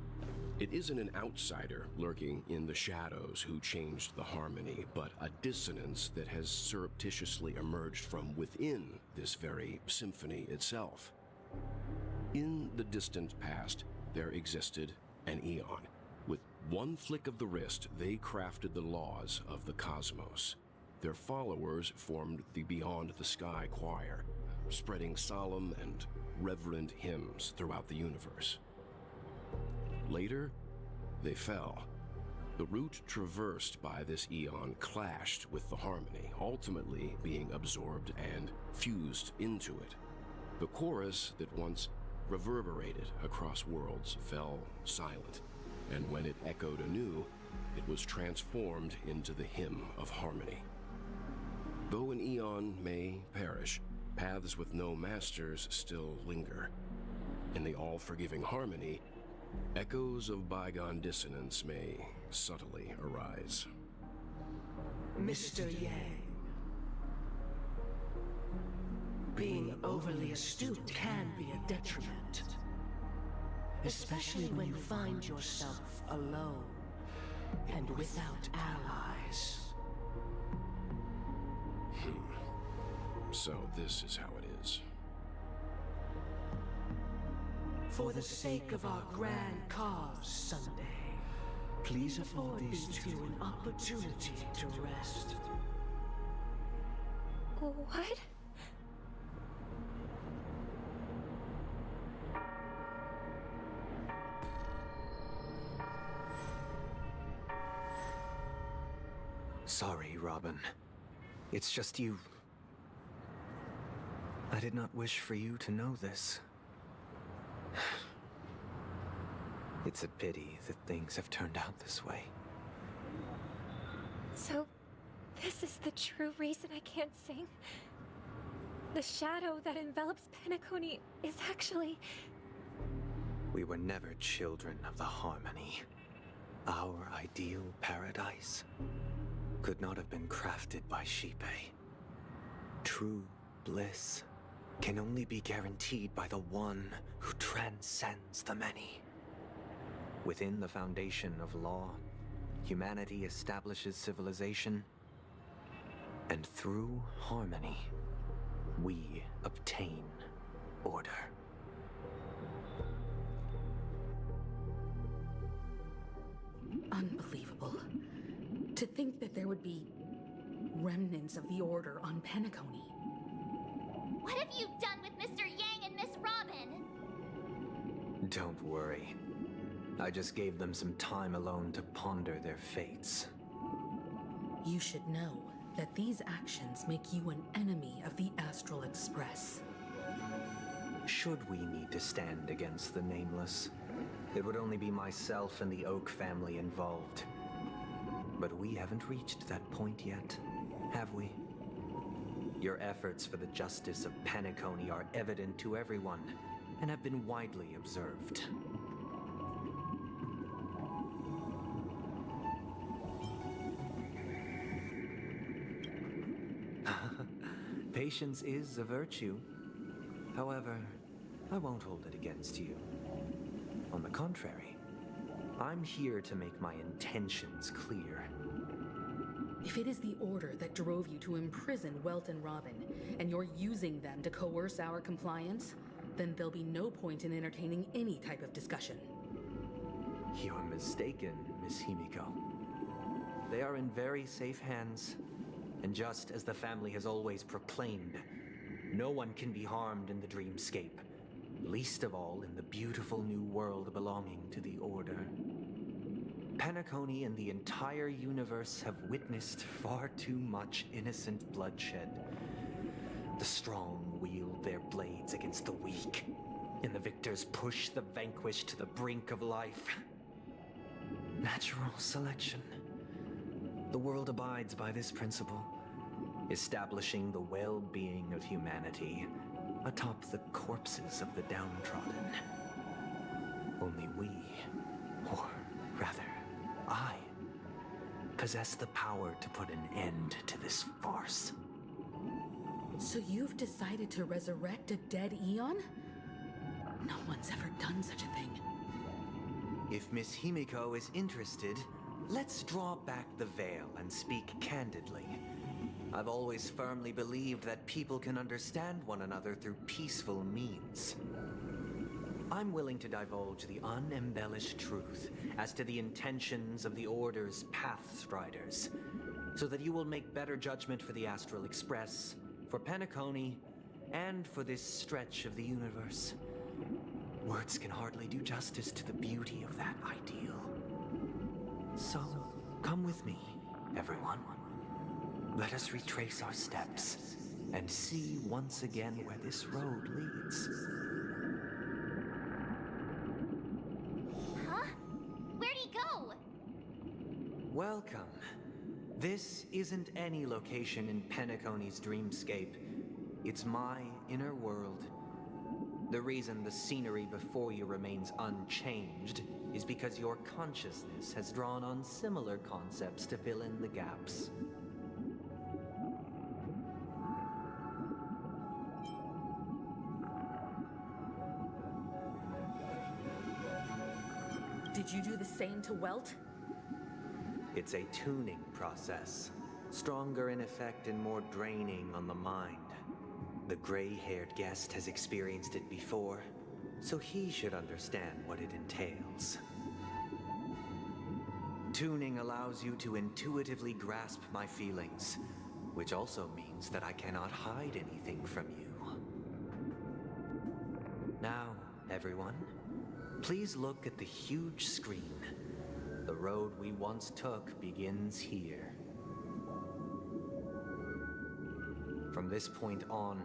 It isn't an outsider lurking in the shadows who changed the harmony, but a dissonance that has surreptitiously emerged from within this very symphony itself. In the distant past, there existed an Eon. With one flick of the wrist, they crafted the laws of the cosmos. Their followers formed the Beyond the Sky Choir, spreading solemn and reverent hymns throughout the universe. Later, they fell. The route traversed by this Eon clashed with the harmony, ultimately being absorbed and fused into it. The chorus that once reverberated across worlds fell silent, and when it echoed anew, it was transformed into the hymn of harmony. Though an Eon may perish, paths with no masters still linger. In the all-forgiving harmony, echoes of bygone dissonance may subtly arise. Mr. Yang, being overly astute can be a detriment. Especially when you find yourself alone and without allies. So this is how it is. For the sake of our grand cause, Sunday, please afford these two an opportunity to rest. What? Sorry, Robin. It's just you. I did not wish for you to know this. It's a pity that things have turned out this way. So, this is the true reason I can't sing? The shadow that envelops Penacony is actually... We were never children of the harmony. Our ideal paradise could not have been crafted by Shipe. True bliss can only be guaranteed by the one who transcends the many. Within the foundation of law, humanity establishes civilization, and through harmony, we obtain order. Unbelievable. To think that there would be remnants of the Order on Penacony. What have you done with Mr. Yang and Miss Robin? Don't worry. I just gave them some time alone to ponder their fates. You should know that these actions make you an enemy of the Astral Express. Should we need to stand against the Nameless, it would only be myself and the Oak family involved. But we haven't reached that point yet, have we? Your efforts for the justice of Penacony are evident to everyone, and have been widely observed. Patience is a virtue. However, I won't hold it against you. On the contrary, I'm here to make my intentions clear. If it is the Order that drove you to imprison Welt and Robin, and you're using them to coerce our compliance, then there'll be no point in entertaining any type of discussion. You're mistaken, Miss Himiko. They are in very safe hands, and just as the family has always proclaimed, no one can be harmed in the dreamscape, least of all in the beautiful new world belonging to the Order. Penacony and the entire universe have witnessed far too much innocent bloodshed. The strong wield their blades against the weak, and the victors push the vanquished to the brink of life. Natural selection. The world abides by this principle, establishing the well-being of humanity atop the corpses of the downtrodden. Only we, or rather, I, possess the power to put an end to this farce. So you've decided to resurrect a dead Eon? No one's ever done such a thing. If Miss Himiko is interested, let's draw back the veil and speak candidly. I've always firmly believed that people can understand one another through peaceful means. I'm willing to divulge the unembellished truth as to the intentions of the Order's Pathstriders, so that you will make better judgment for the Astral Express, for Penacony, and for this stretch of the universe. Words can hardly do justice to the beauty of that ideal. So, come with me, everyone. Let us retrace our steps and see once again where this road leads. Huh? Where'd he go? Welcome. This isn't any location in Penacony's dreamscape. It's my inner world. The reason the scenery before you remains unchanged is because your consciousness has drawn on similar concepts to fill in the gaps. Did you do the same to Welt? It's a tuning process, stronger in effect and more draining on the mind. The gray-haired guest has experienced it before, so he should understand what it entails. Tuning allows you to intuitively grasp my feelings, which also means that I cannot hide anything from you. Now, everyone, please look at the huge screen. The road we once took begins here. From this point on,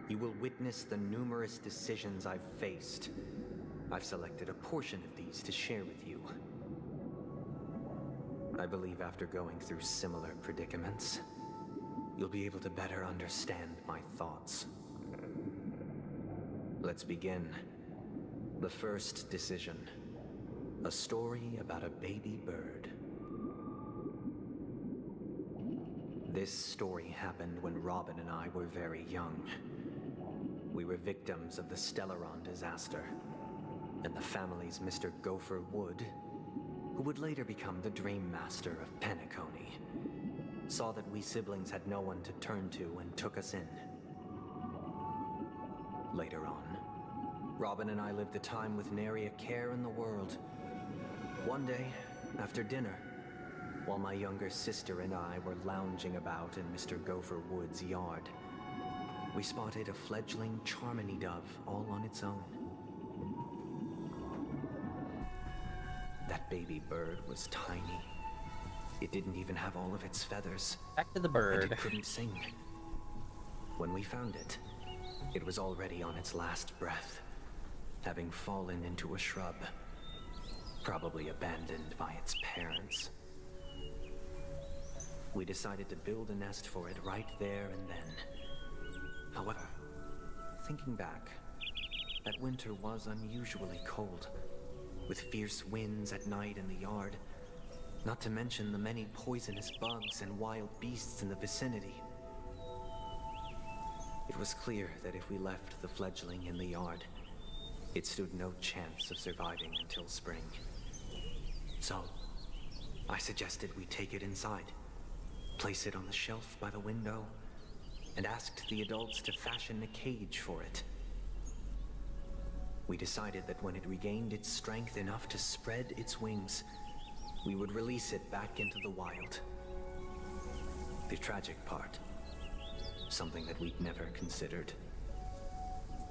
you will witness the numerous decisions I've faced, I've selected a portion of these to share with you. I believe after going through similar predicaments, you'll be able to better understand my thoughts. Let's begin. The first decision. A story about a baby bird. This story happened when Robin and I were very young. We were victims of the Stellaron disaster, and the family's Mr. Gopher Wood, who would later become the Dream Master of Penacony, saw that we siblings had no one to turn to and took us in. Later on, Robin and I lived a time with nary a care in the world. One day, after dinner, while my younger sister and I were lounging about in Mr. Gopher Wood's yard, we spotted a fledgling Charmony dove all on its own. That baby bird was tiny. It didn't even have all of its feathers. Back to the And bird. it couldn't sing. When we found it, it was already on its last breath, having fallen into a shrub, probably abandoned by its parents. We decided to build a nest for it right there and then. However, thinking back, that winter was unusually cold, with fierce winds at night in the yard, not to mention the many poisonous bugs and wild beasts in the vicinity. It was clear that if we left the fledgling in the yard, it stood no chance of surviving until spring. So, I suggested we take it inside, place it on the shelf by the window, and asked the adults to fashion a cage for it. We decided that when it regained its strength enough to spread its wings, we would release it back into the wild. The tragic part, something that we'd never considered,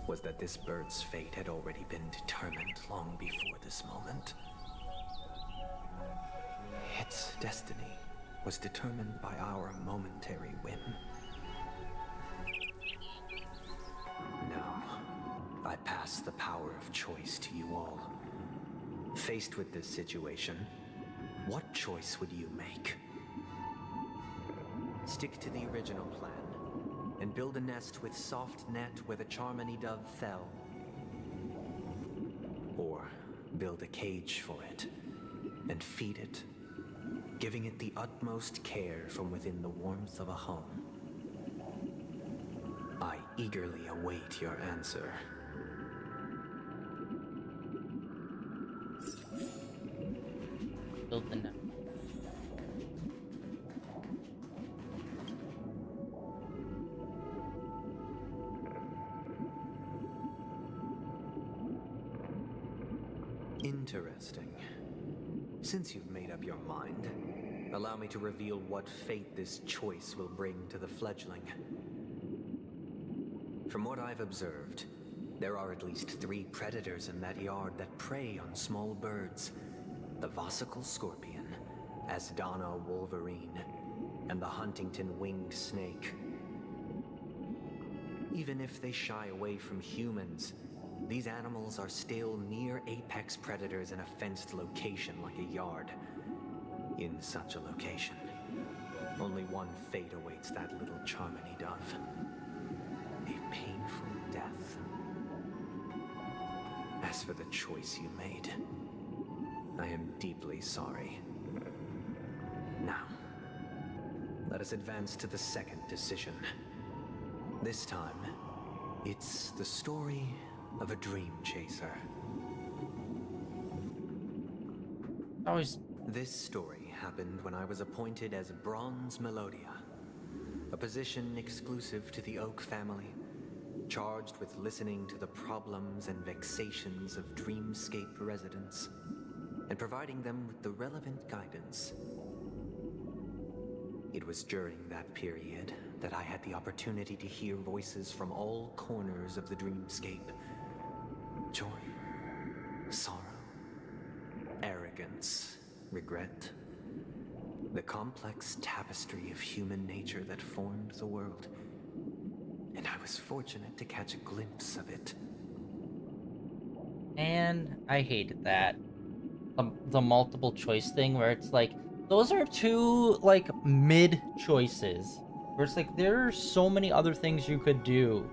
was that this bird's fate had already been determined long before this moment. Its destiny was determined by our momentary whim. Now, I pass the power of choice to you all. Faced with this situation, what choice would you make? Stick to the original plan and build a nest with soft net where the Charmony dove fell. Or build a cage for it and feed it, giving it the utmost care from within the warmth of a home. I eagerly await your answer. Build the net. Interesting. Since you've made up your mind, allow me to reveal what fate this choice will bring to the fledgling. From what I've observed, there are at least 3 predators in that yard that prey on small birds. The Vosicle Scorpion, Asdana Wolverine, and the Huntington Winged Snake. Even if they shy away from humans, these animals are still near apex predators in a fenced location like a yard. In such a location, only one fate awaits that little Charmony dove. A painful death. As for the choice you made, I am deeply sorry. Now, let us advance to the second decision. This time, it's the story of a dream chaser. This story happened when I was appointed as Bronze Melodia, a position exclusive to the Oak family, charged with listening to the problems and vexations of Dreamscape residents, and providing them with the relevant guidance. It was during that period that I had the opportunity to hear voices from all corners of the Dreamscape. Joy, sorrow, arrogance, regret. The complex tapestry of human nature that formed the world. And I was fortunate to catch a glimpse of it. And I hated that. The multiple choice thing where it's like, those are two, like, mid choices. Where it's like, there are so many other things you could do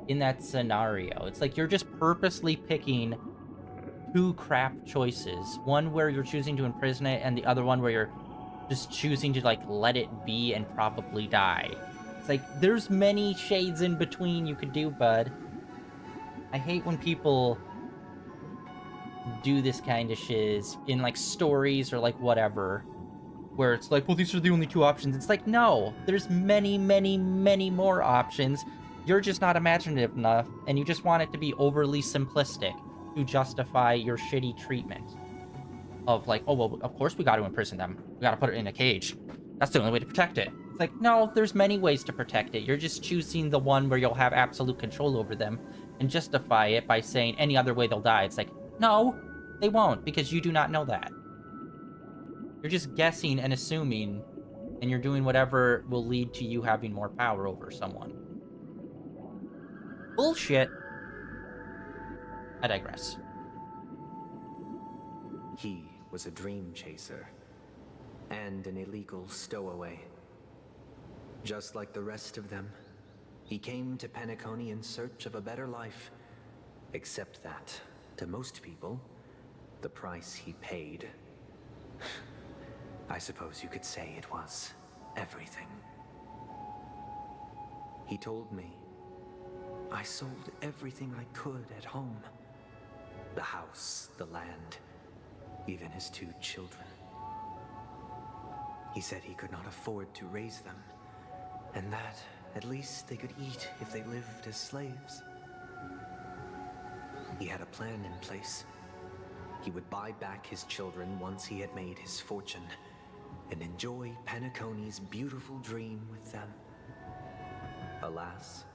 in that scenario. It's like you're just purposely picking two crap choices. One where you're choosing to imprison it, and the other one where you're just choosing to, like, let it be and probably die. It's like, there's many shades in between you could do, bud. I hate when people do this kind of shiz in, like, stories or, like, whatever, where it's like, well, these are the only two options. It's like, no, there's many, many, many more options. You're just not imaginative enough, and you just want it to be overly simplistic to justify your shitty treatment of, like, oh, well, of course we got to imprison them. We got to put it in a cage. That's the only way to protect it. It's like, no, there's many ways to protect it. You're just choosing the one where you'll have absolute control over them and justify it by saying any other way they'll die. It's like, no, they won't, because you do not know that. You're just guessing and assuming, and you're doing whatever will lead to you having more power over someone. Bullshit. I digress. He was a dream chaser and an illegal stowaway. Just like the rest of them, he came to Penacony in search of a better life. Except that, to most people, the price he paid, I suppose you could say it was everything. He told me I sold everything I could at home. The house, the land, even his 2 children. He said he could not afford to raise them, and that at least they could eat if they lived as slaves. He had a plan in place. He would buy back his children once he had made his fortune, and enjoy Penacony's beautiful dream with them. Alas,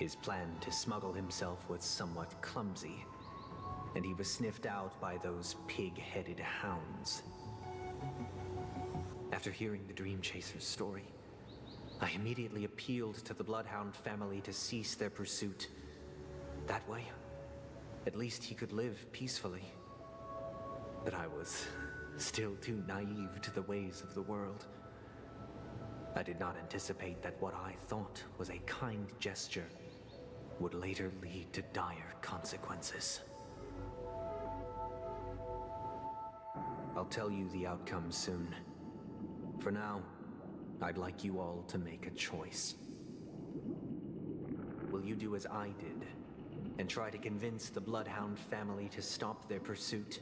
his plan to smuggle himself was somewhat clumsy, and he was sniffed out by those pig-headed hounds. After hearing the Dream Chaser's story, I immediately appealed to the Bloodhound family to cease their pursuit. That way, at least he could live peacefully. But I was still too naive to the ways of the world. I did not anticipate that what I thought was a kind gesture would later lead to dire consequences. I'll tell you the outcome soon. For now, I'd like you all to make a choice. Will you do as I did, and try to convince the Bloodhound family to stop their pursuit,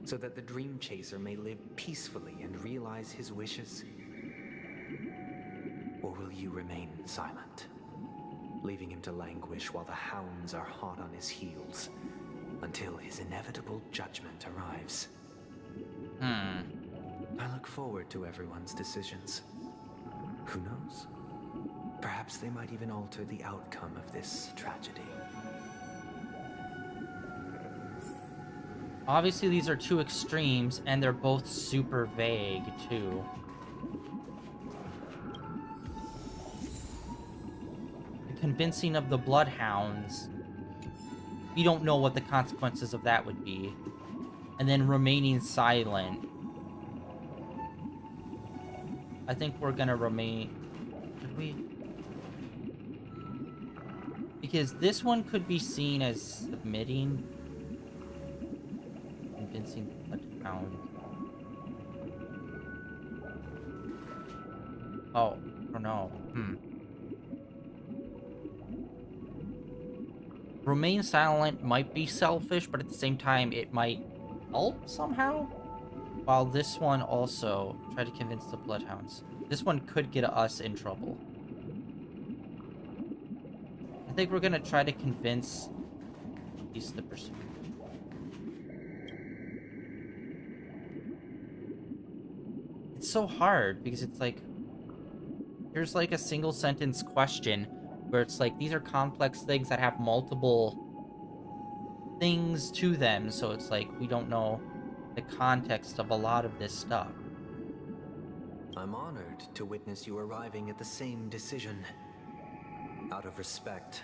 so that the Dream Chaser may live peacefully and realize his wishes? Or will you remain silent, leaving him to languish while the hounds are hot on his heels, until his inevitable judgment arrives? I look forward to everyone's decisions. Who knows? Perhaps they might even alter the outcome of this tragedy. Obviously, these are two extremes, and they're both super vague, too. The convincing of the Bloodhounds, we don't know what the consequences of that would be. And then remaining silent. I think we're gonna remain... Should we? Because this one could be seen as submitting. Convincing Bloodhound. Oh, or no. Remain silent might be selfish, but at the same time, it might help somehow. While this one also try to convince the Bloodhounds. This one could get us in trouble. I think we're gonna try to convince these the pursuit. It's so hard because it's like here's like a single sentence question where it's like these are complex things that have multiple things to them, so it's like we don't know the context of a lot of this stuff. I'm honored to witness you arriving at the same decision. Out of respect,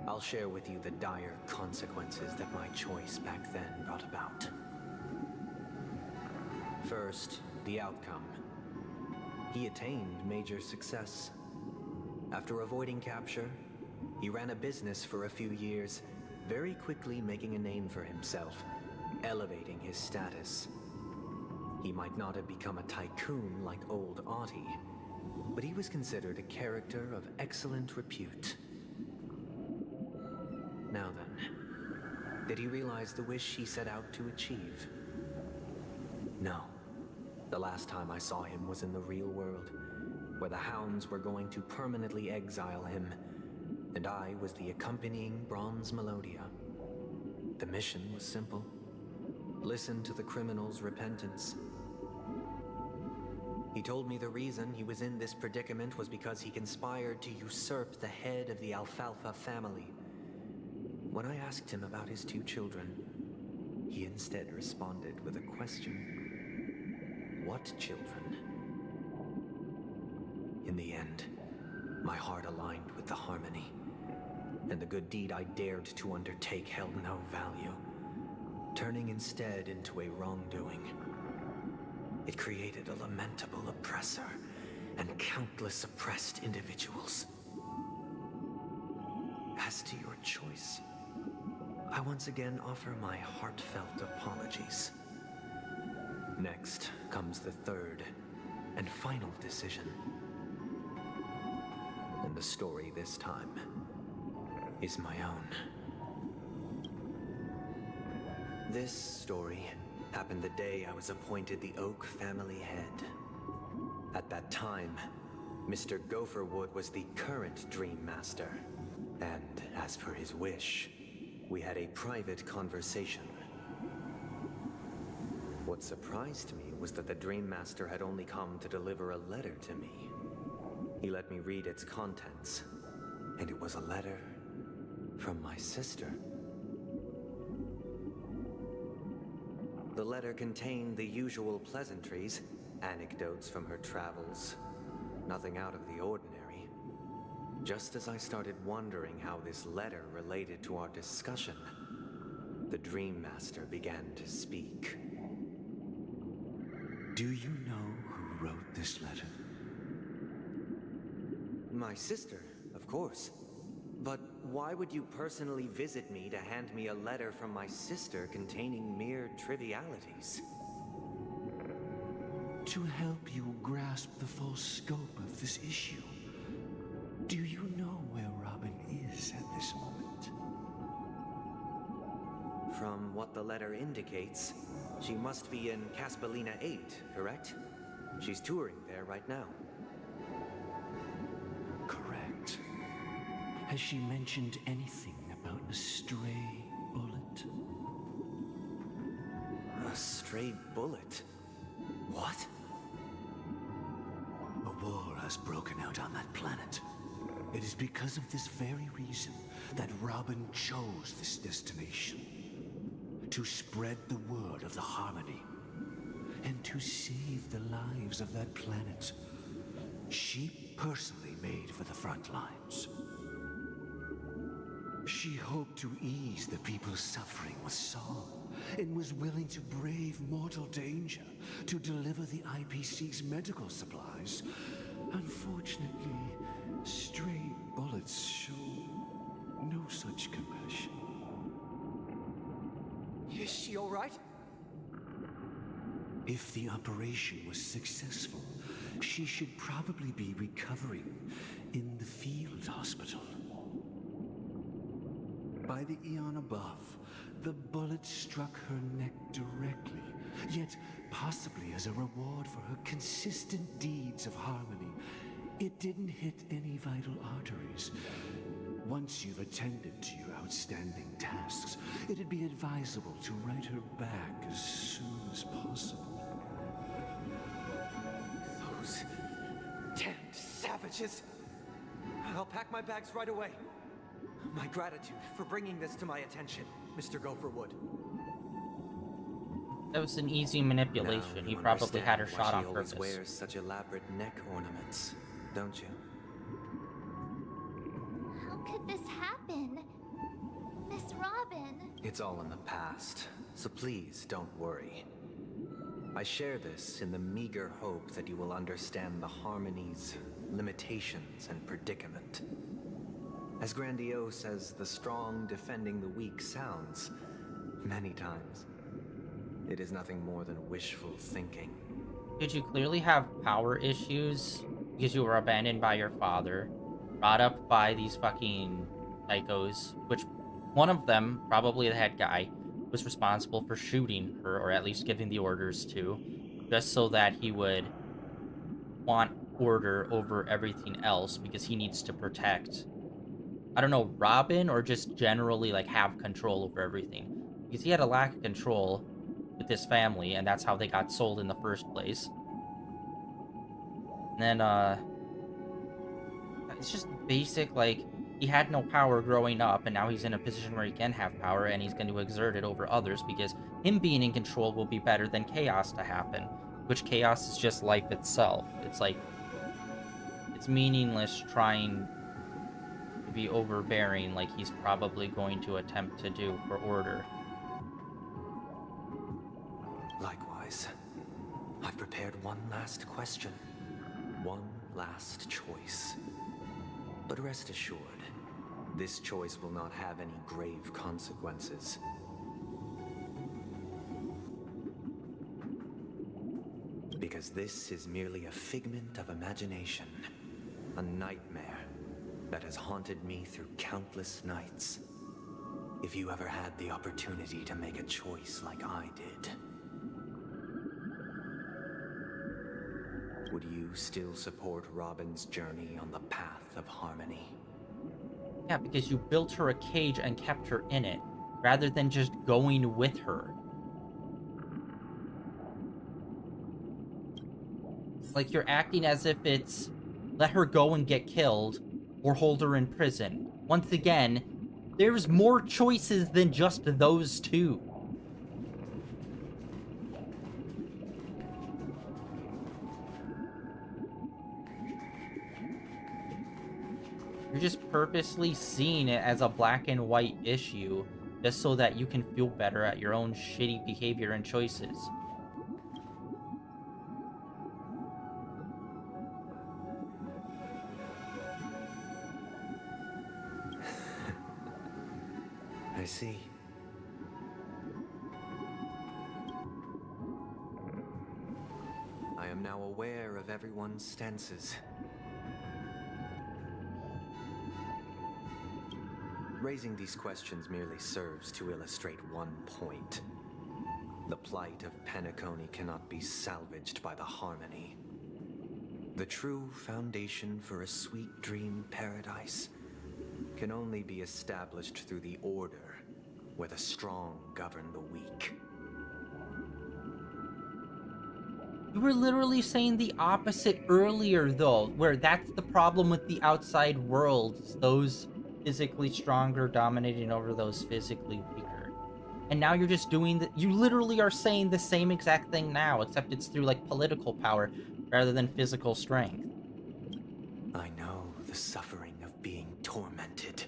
I'll share with you the dire consequences that my choice back then brought about. First, the outcome. He attained major success. After avoiding capture, he ran a business for a few years, very quickly making a name for himself, elevating his status. He might not have become a tycoon like old Audie, but he was considered a character of excellent repute. Now then, did he realize the wish he set out to achieve? No. The last time I saw him was in the real world, where the hounds were going to permanently exile him, and I was the accompanying bronze melodia. The mission was simple. Listen to the criminal's repentance. He told me the reason he was in this predicament was because he conspired to usurp the head of the Alfalfa family. When I asked him about his 2 children, he instead responded with a question. What children? In the end, my heart aligned with the harmony, and the good deed I dared to undertake held no value, turning instead into a wrongdoing. It created a lamentable oppressor and countless oppressed individuals. As to your choice, I once again offer my heartfelt apologies. Next comes the third and final decision. And the story this time is my own. This story happened the day I was appointed the Oak family head. At that time, Mr. Gopherwood was the current Dream Master, and as per his wish, we had a private conversation. What surprised me was that the Dream Master had only come to deliver a letter to me. He let me read its contents, and it was a letter from my sister. The letter contained the usual pleasantries, anecdotes from her travels, nothing out of the ordinary. Just as I started wondering how this letter related to our discussion, the Dream Master began to speak. Do you know who wrote this letter? My sister, of course. But why would you personally visit me to hand me a letter from my sister containing mere trivialities? To help you grasp the full scope of this issue. Do you know where Robin is at this moment? From what the letter indicates, she must be in Caspelina 8, correct? She's touring there right now. Correct. Has she mentioned anything about a stray bullet? A stray bullet? What? A war has broken out on that planet. It is because of this very reason that Robin chose this destination. To spread the word of the harmony. And to save the lives of that planet. She personally made for the front lines. She hoped to ease the people's suffering with song, and was willing to brave mortal danger to deliver the IPC's medical supplies. Unfortunately, stray bullets show no such compassion. Is she all right? If the operation was successful, she should probably be recovering in the field hospital. By the eon above, the bullet struck her neck directly, yet possibly as a reward for her consistent deeds of harmony, it didn't hit any vital arteries. Once you've attended to your outstanding tasks, it'd be advisable to write her back as soon as possible. Those damned savages! I'll pack my bags right away. My gratitude for bringing this to my attention, Mr. Gopherwood. That was an easy manipulation. He probably had her shot on purpose. She always wears such elaborate neck ornaments, don't you? How could this happen? miss Robin. It's all in the past, so please don't worry. I share this in the meager hope that you will understand the Harmony's limitations and predicament. As grandiose as the strong defending the weak sounds, many times, it is nothing more than wishful thinking. Did you clearly have power issues because you were abandoned by your father, brought up by these fucking psychos, which one of them, probably the head guy, was responsible for shooting her, or at least giving the orders to, just so that he would want order over everything else because he needs to protect, I don't know, Robin, or just generally like have control over everything, because he had a lack of control with his family, and that's how they got sold in the first place. And then it's just basic, like, he had no power growing up, and now he's in a position where he can have power, and he's going to exert it over others, because him being in control will be better than chaos to happen, which chaos is just life itself. It's like, it's meaningless trying to be overbearing like he's probably going to attempt to do for order. Likewise, I've prepared one last question, one last choice. But rest assured, this choice will not have any grave consequences. Because this is merely a figment of imagination, a nightmare that has haunted me through countless nights. If you ever had the opportunity to make a choice like I did, would you still support Robin's journey on the path of harmony? Yeah, because you built her a cage and kept her in it, rather than just going with her. Like, you're acting as if it's let her go and get killed, or hold her in prison. Once again, there's more choices than just those two. You're just purposely seeing it as a black and white issue, just so that you can feel better at your own shitty behavior and choices. I see. I am now aware of everyone's stances. Raising these questions merely serves to illustrate one point. The plight of Penacony cannot be salvaged by the Harmony. The true foundation for a sweet dream paradise can only be established through the order, where the strong govern the weak. You were literally saying the opposite earlier, though, where that's the problem with the outside world. Those physically stronger dominating over those physically weaker. And now you're just doing you literally are saying the same exact thing now, except it's through, like, political power rather than physical strength. I know the suffering of being tormented,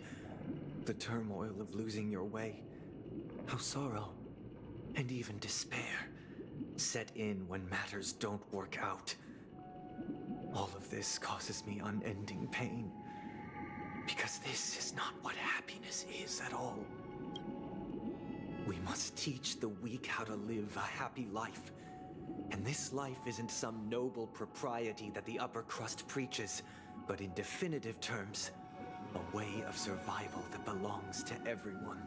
the turmoil of losing your way, how sorrow and even despair set in when matters don't work out. All of this causes me unending pain, because this is not what happiness is at all. We must teach the weak how to live a happy life. And this life isn't some noble propriety that the upper crust preaches, but in definitive terms, a way of survival that belongs to everyone.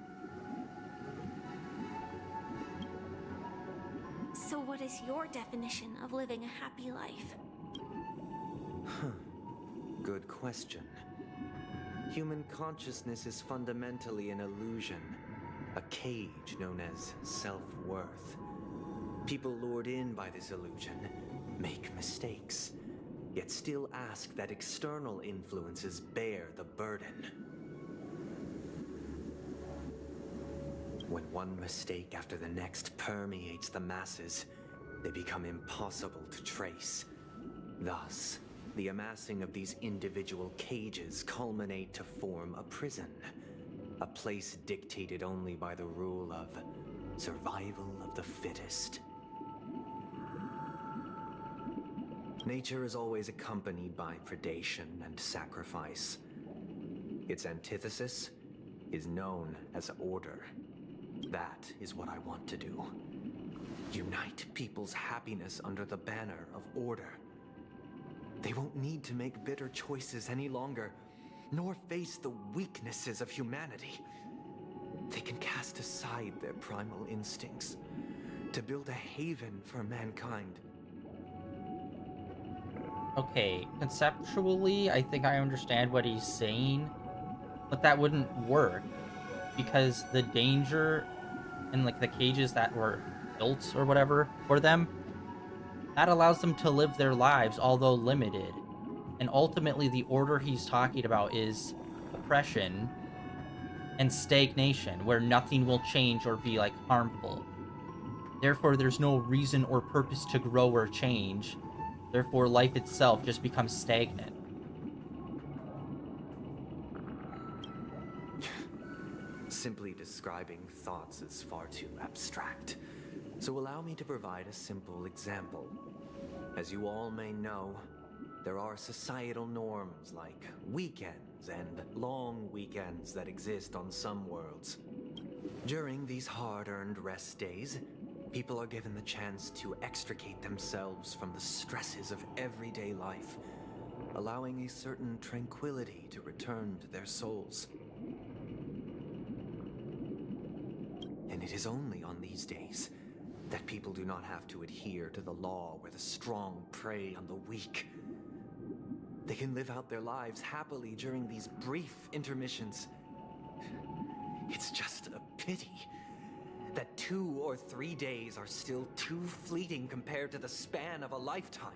So what is your definition of living a happy life? Good question. Human consciousness is fundamentally an illusion, a cage known as self-worth. People lured in by this illusion make mistakes, yet still ask that external influences bear the burden. When one mistake after the next permeates the masses, they become impossible to trace. Thus, the amassing of these individual cages culminate to form a prison, A place dictated only by the rule of survival of the fittest. Nature is always accompanied by predation and sacrifice. Its antithesis is known as order. That is what I want to do. Unite people's happiness under the banner of order. They won't need to make bitter choices any longer, nor face the weaknesses of humanity. They can cast aside their primal instincts to build a haven for mankind. Okay, conceptually, I think I understand what he's saying, but that wouldn't work because the danger in like the cages that were built or whatever for them, that allows them to live their lives, although limited. And ultimately, the order he's talking about is oppression and stagnation, where nothing will change or be like harmful. Therefore, there's no reason or purpose to grow or change. Therefore, life itself just becomes stagnant. Simply describing thoughts is far too abstract. So allow me to provide a simple example. As you all may know, there are societal norms like weekends and long weekends that exist on some worlds. During these hard-earned rest days, people are given the chance to extricate themselves from the stresses of everyday life, allowing a certain tranquility to return to their souls. And it is only on these days that people do not have to adhere to the law where the strong prey on the weak. They can live out their lives happily during these brief intermissions. It's just a pity that 2 or 3 days are still too fleeting compared to the span of a lifetime.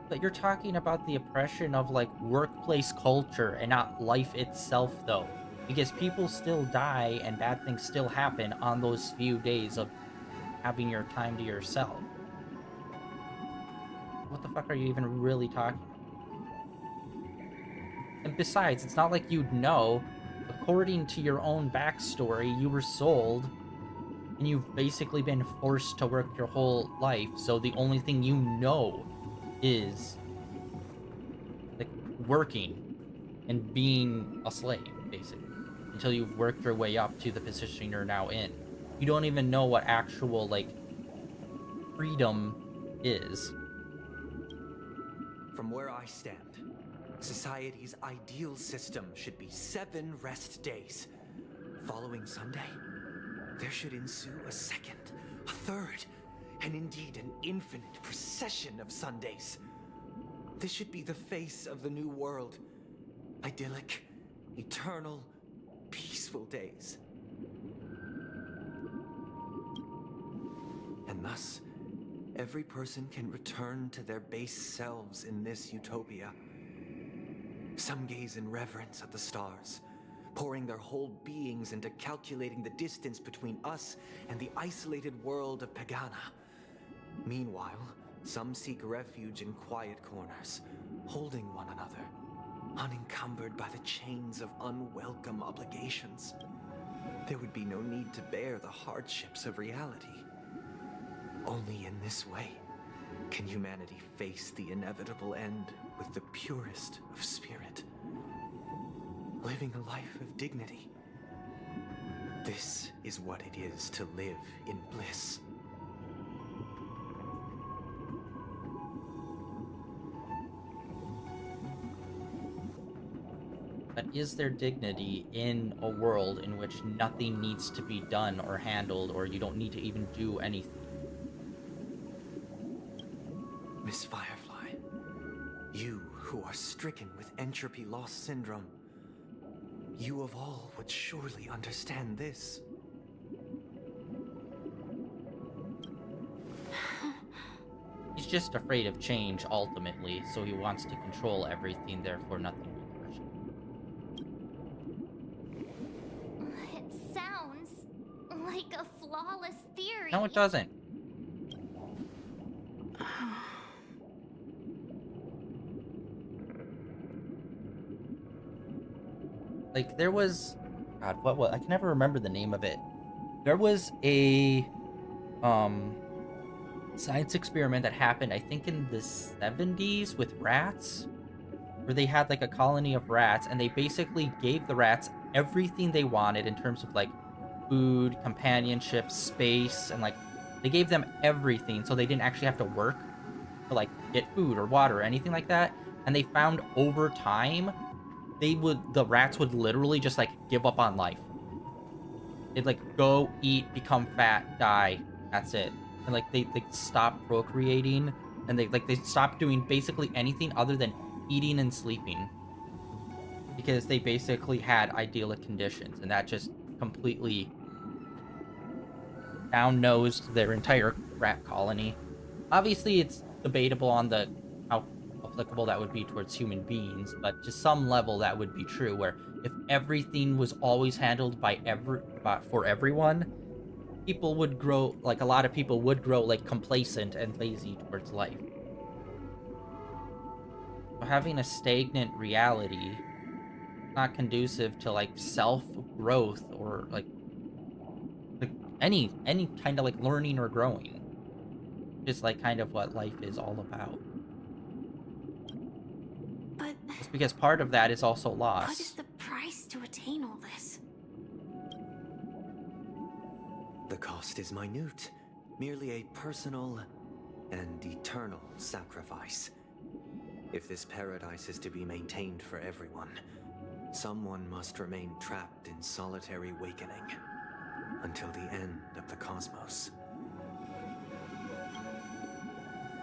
But you're talking about the oppression of like workplace culture and not life itself though. Because people still die and bad things still happen on those few days of having your time to yourself. What the fuck are you even really talking about? And besides, it's not like you'd know. According to your own backstory, you were sold, and you've basically been forced to work your whole life, so the only thing you know is like working and being a slave, basically, until you've worked your way up to the position you're now in. You don't even know what actual, like, freedom is. From where I stand, society's ideal system should be 7 rest days. Following Sunday, there should ensue a second, a third, and indeed an infinite procession of Sundays. This should be the face of the new world. Idyllic, eternal, peaceful days. And thus, every person can return to their base selves in this utopia. Some gaze in reverence at the stars, pouring their whole beings into calculating the distance between us and the isolated world of Pagana. Meanwhile, some seek refuge in quiet corners, holding one another, unencumbered by the chains of unwelcome obligations. There would be no need to bear the hardships of reality. Only in this way can humanity face the inevitable end with the purest of spirit, living a life of dignity. This is what it is to live in bliss. But is there dignity in a world in which nothing needs to be done or handled, or you don't need to even do anything? Miss Firefly, you who are stricken with entropy loss syndrome, you of all would surely understand this. He's just afraid of change, ultimately, so he wants to control everything, therefore nothing will touch him. It sounds like a flawless theory. No, it doesn't. Like, there was... God, what? I can never remember the name of it. There was a science experiment that happened, I think, in the 70s with rats, where they had like a colony of rats, and they basically gave the rats everything they wanted in terms of like food, companionship, space, and like they gave them everything so they didn't actually have to work to like get food or water or anything like that. And they found over time the rats would literally just like give up on life. They'd like go eat, become fat, die. That's it. And like they stop procreating, and they stop doing basically anything other than eating and sleeping, because they basically had idyllic conditions, and that just completely down-nosed their entire rat colony. Obviously, it's debatable on how applicable that would be towards human beings, but to some level that would be true, where if everything was always handled for everyone, people would grow, like a lot of people would grow like complacent and lazy towards life. So having a stagnant reality not conducive to like self-growth or like any kind of like learning or growing. Just like kind of what life is all about. But just because part of that is also loss. what is the price to attain all this? The cost is minute, merely a personal and eternal sacrifice. If this paradise is to be maintained for everyone, someone must remain trapped in solitary awakening until the end of the cosmos.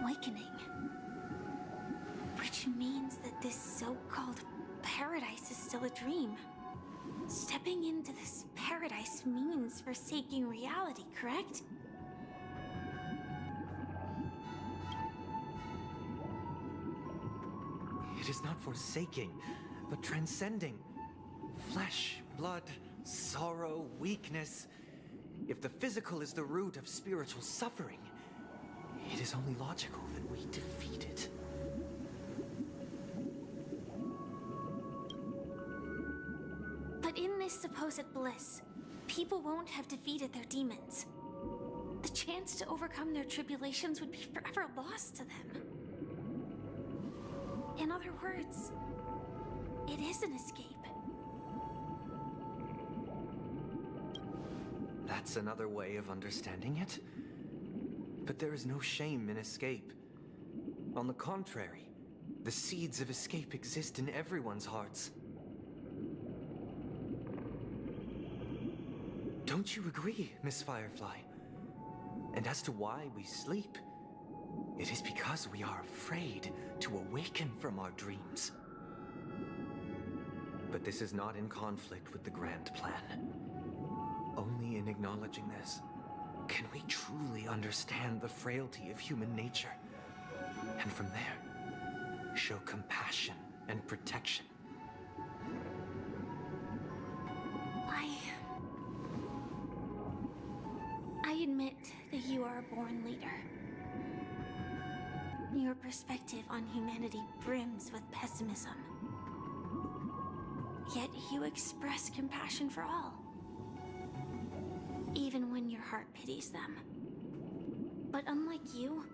Awakening. Which means that this so-called paradise is still a dream. Stepping into this paradise means forsaking reality, correct? It is not forsaking, but transcending. Flesh, blood, sorrow, weakness. If the physical is the root of spiritual suffering, it is only logical that we defeat it. But in this supposed bliss, people won't have defeated their demons. The chance to overcome their tribulations would be forever lost to them. In other words, it is an escape. That's another way of understanding it. But there is no shame in escape. On the contrary, the seeds of escape exist in everyone's hearts. Don't you agree, Miss Firefly? And as to why we sleep, it is because we are afraid to awaken from our dreams. But this is not in conflict with the grand plan. Only in acknowledging this can we truly understand the frailty of human nature, and from there, show compassion and protection. I admit that you are a born leader. Your perspective on humanity brims with pessimism. Yet you express compassion for all, even when your heart pities them. But unlike you,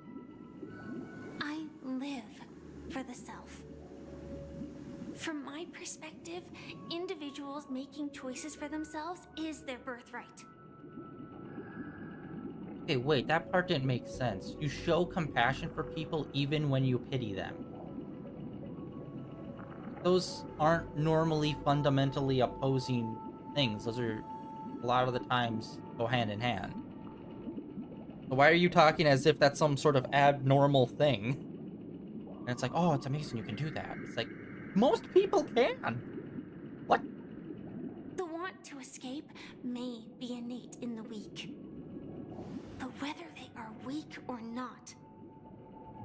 I live for the self. From my perspective, individuals making choices for themselves is their birthright. Okay, wait, that part didn't make sense. You show compassion for people even when you pity them. Those aren't normally fundamentally opposing things. Those are, a lot of the times, go hand in hand. So why are you talking as if that's some sort of abnormal thing? And it's like, oh, it's amazing you can do that. It's like, most people can. What? The want to escape may be innate in the weak. But whether they are weak or not,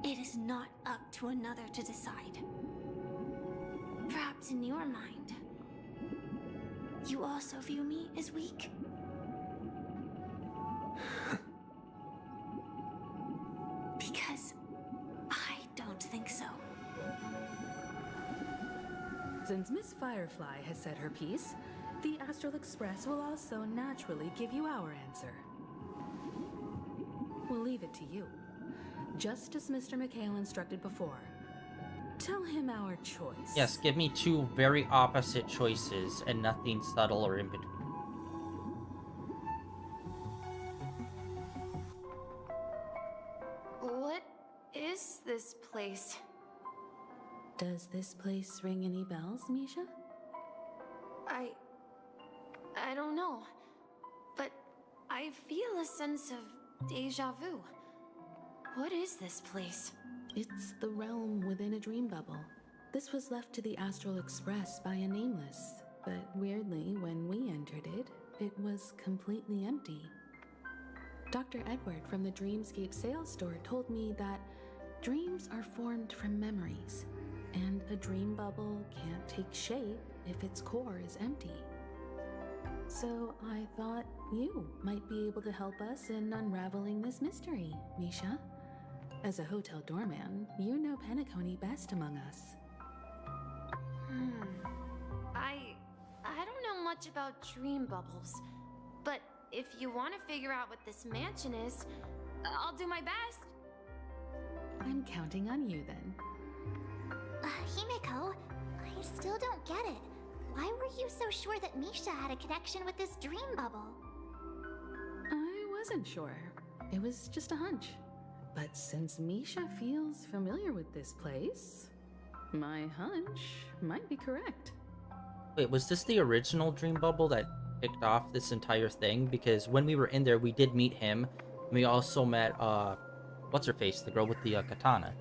it is not up to another to decide. Perhaps in your mind, you also view me as weak? Because I don't think so. Since Miss Firefly has said her piece, the Astral Express will also naturally give you our answer. We'll leave it to you. Just as Mr. McHale instructed before. Tell him our choice. Yes, give me two very opposite choices and nothing subtle or in between. What is this place? Does this place ring any bells, Misha? I don't know, but I feel a sense of deja vu. What is this place? It's the realm within a dream bubble. This was left to the Astral Express by a nameless, but weirdly, when we entered it, it was completely empty. Dr. Edward from the Dreamscape sales store told me that dreams are formed from memories, and a dream bubble can't take shape if its core is empty. So I thought you might be able to help us in unraveling this mystery, Misha. As a hotel doorman, you know Penacony best among us. I don't know much about dream bubbles, but if you want to figure out what this mansion is, I'll do my best. I'm counting on you then. Himeko, I still don't get it. Why were you so sure that Misha had a connection with this dream bubble? I wasn't sure. It was just a hunch. But since Misha feels familiar with this place, my hunch might be correct. Wait, was this the original dream bubble that kicked off this entire thing? Because when we were in there, we did meet him. We also met, what's-her-face, the girl with the katana.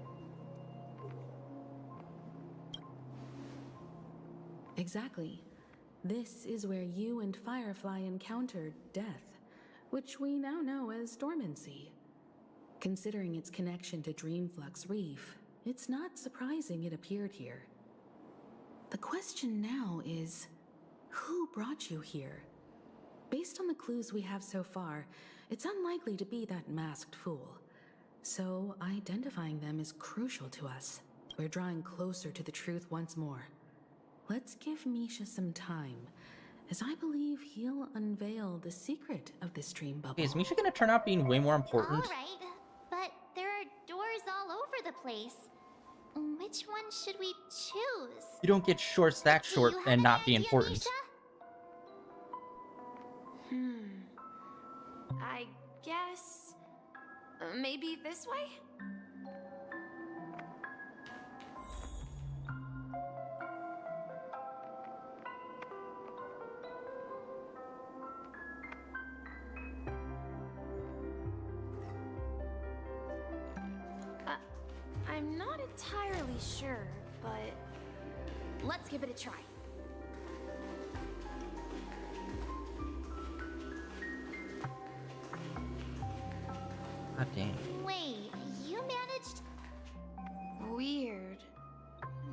Exactly. This is where you and Firefly encountered death, which we now know as dormancy. Considering its connection to Dreamflux Reef, it's not surprising it appeared here. The question now is, who brought you here? Based on the clues we have so far, it's unlikely to be that masked fool. So identifying them is crucial to us. We're drawing closer to the truth once more. Let's give Misha some time, as I believe he'll unveil the secret of this dream bubble. Hey, is Misha gonna turn out being way more important? Alright, but there are doors all over the place. Which one should we choose? You don't get shorts that short and not be important. Misha? I guess... maybe this way? I'm not entirely sure, but let's give it a try. God dang. Wait, you managed? Weird.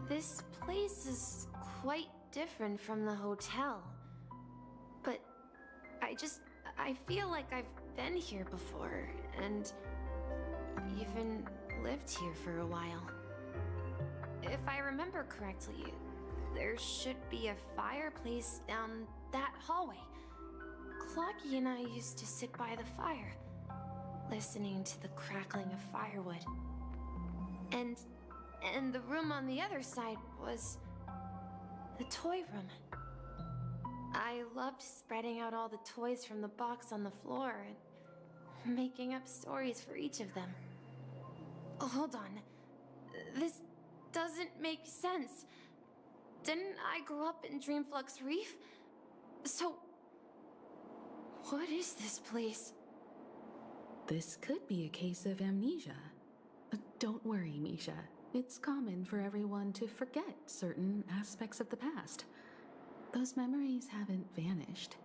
This place is quite different from the hotel. But I feel like I've been here before, and even lived here for a while. If I remember correctly, there should be a fireplace down that hallway. Clocky and I used to sit by the fire, listening to the crackling of firewood. And the room on the other side was the toy room. I loved spreading out all the toys from the box on the floor and making up stories for each of them. Oh, hold on. This doesn't make sense. Didn't I grow up in Dreamflux Reef? So, what is this place? This could be a case of amnesia. Don't worry, Misha. It's common for everyone to forget certain aspects of the past. Those memories haven't vanished.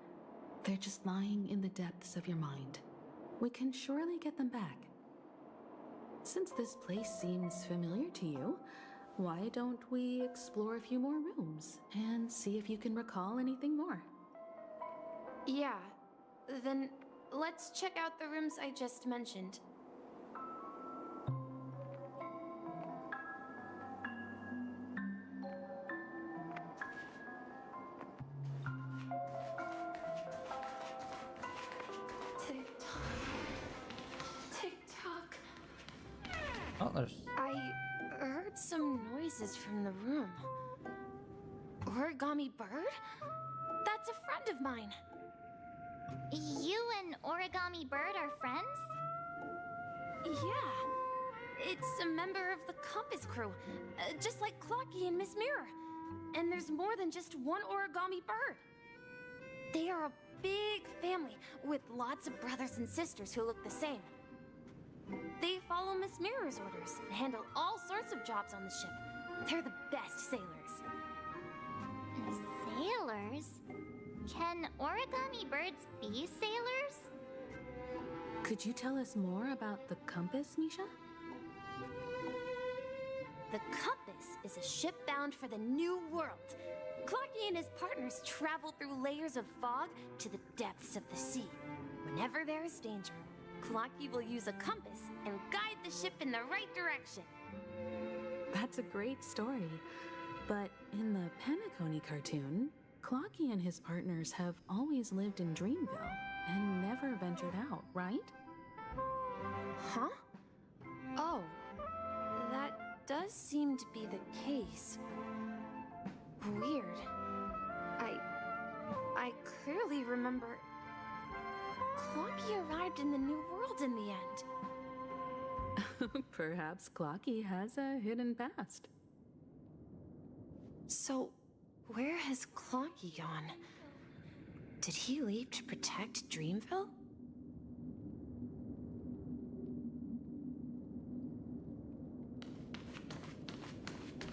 They're just lying in the depths of your mind. We can surely get them back. Since this place seems familiar to you, why don't we explore a few more rooms and see if you can recall anything more? Yeah, then let's check out the rooms I just mentioned. Oh, there's... I heard some noises from the room. Origami bird? That's a friend of mine. You and Origami Bird are friends? Yeah. It's a member of the Compass crew, just like Clocky and Miss Mirror. And there's more than just one Origami Bird. They are a big family with lots of brothers and sisters who look the same. They follow Miss Mirror's orders and handle all sorts of jobs on the ship. They're the best sailors. Sailors? Can origami birds be sailors? Could you tell us more about the compass, Misha? The Compass is a ship bound for the New World. Clocky and his partners travel through layers of fog to the depths of the sea. Whenever there is danger, Clocky will use a compass and guide the ship in the right direction. That's a great story. But in the Penacony cartoon, Clocky and his partners have always lived in Dreamville and never ventured out, right? Huh? Oh, that does seem to be the case. Weird. I clearly remember Clocky arrived in the New World in the end. Perhaps Clocky has a hidden past. So, where has Clocky gone? Did he leave to protect Dreamville?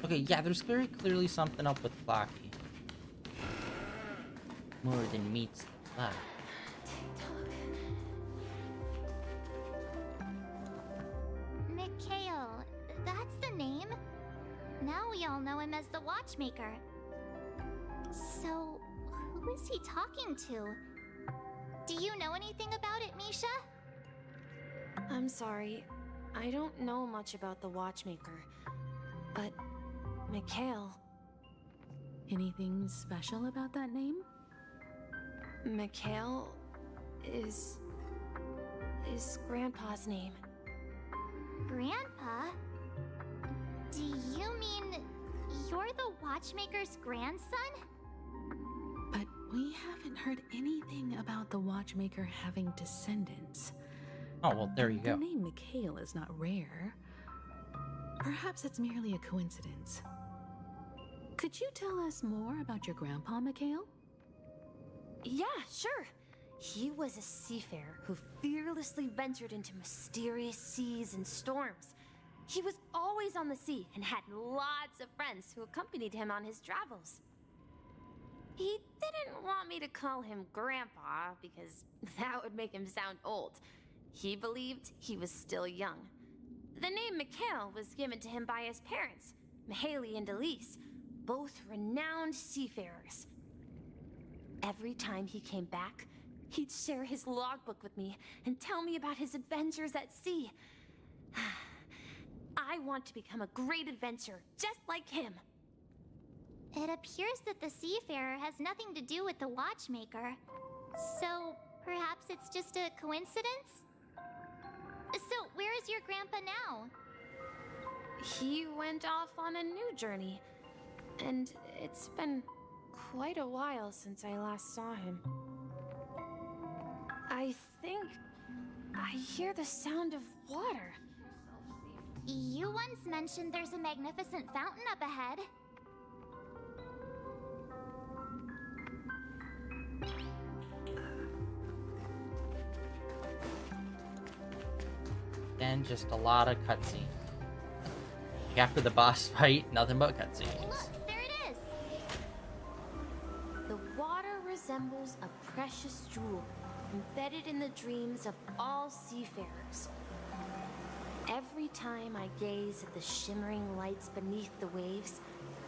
Okay, yeah, there's very clearly something up with Clocky. More than meets the eye. Mikhail, that's the name. Now we all know him as the Watchmaker. So, who is he talking to? Do you know anything about it, Misha? I'm sorry. I don't know much about the Watchmaker. But, Mikhail... Anything special about that name? Mikhail is Grandpa's name. Grandpa? Do you mean you're the Watchmaker's grandson? But we haven't heard anything about the Watchmaker having descendants. Oh, well, there you go. The name Mikhail is not rare. Perhaps it's merely a coincidence. Could you tell us more about your grandpa, Mikhail? Yeah, sure. He was a seafarer who fearlessly ventured into mysterious seas and storms. He was always on the sea and had lots of friends who accompanied him on his travels. He didn't want me to call him Grandpa because that would make him sound old. He believed he was still young. The name Mikhail was given to him by his parents, Mihaly and Elise, both renowned seafarers. Every time he came back, he'd share his logbook with me and tell me about his adventures at sea. I want to become a great adventurer, just like him. It appears that the seafarer has nothing to do with the Watchmaker. So, perhaps it's just a coincidence? So, where is your grandpa now? He went off on a new journey, and it's been quite a while since I last saw him. I think I hear the sound of water. You once mentioned there's a magnificent fountain up ahead. And just a lot of cutscenes. Like after the boss fight, nothing but cutscenes. Look, there it is. The water resembles a precious jewel embedded in the dreams of all seafarers. Every time I gaze at the shimmering lights beneath the waves,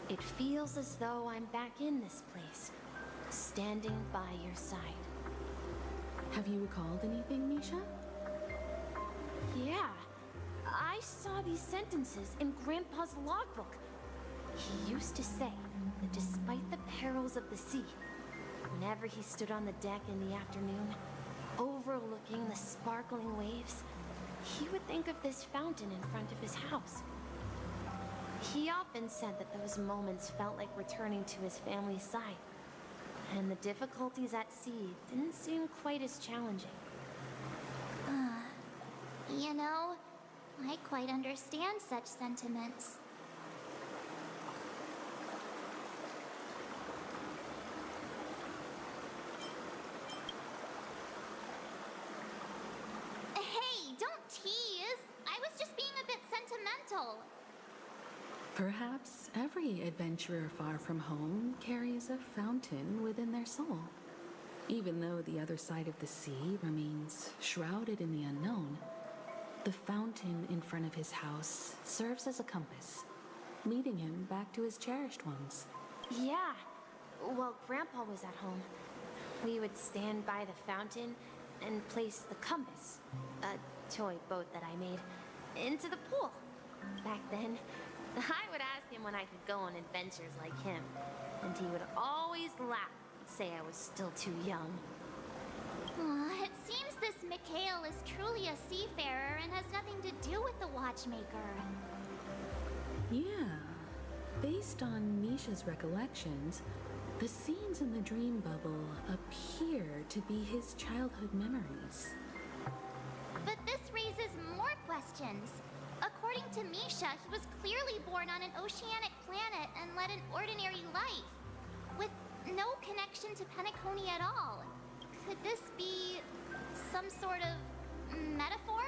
it feels as though I'm back in this place, standing by your side. Have you recalled anything, Misha? Yeah, I saw these sentences in Grandpa's logbook. He used to say that despite the perils of the sea, whenever he stood on the deck in the afternoon, overlooking the sparkling waves, he would think of this fountain in front of his house. He often said that those moments felt like returning to his family's side, and the difficulties at sea didn't seem quite as challenging. You know, I quite understand such sentiments. Hey, don't tease! I was just being a bit sentimental. Perhaps every adventurer far from home carries a fountain within their soul. Even though the other side of the sea remains shrouded in the unknown, the fountain in front of his house serves as a compass, leading him back to his cherished ones. Yeah. While Grandpa was at home, we would stand by the fountain and place the compass, a toy boat that I made, into the pool. Back then, I would ask him when I could go on adventures like him, and he would always laugh and say I was still too young. It seems this Mikhail is truly a seafarer and has nothing to do with the watchmaker. Yeah. Based on Misha's recollections, the scenes in the dream bubble appear to be his childhood memories. But this raises more questions. According to Misha, he was clearly born on an oceanic planet and led an ordinary life, with no connection to Penacony at all. Could this be some sort of metaphor?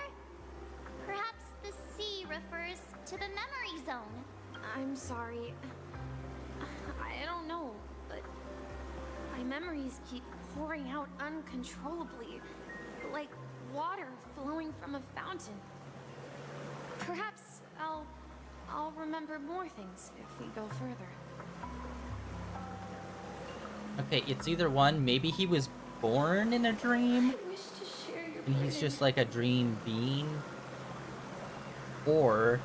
Perhaps the sea refers to the memory zone. I'm sorry. I don't know, but my memories keep pouring out uncontrollably, like water flowing from a fountain. Perhaps I'll remember more things if we go further. Okay, it's either one. Maybe he was born in a dream, I wish to share your and he's burden. just like a dream being, or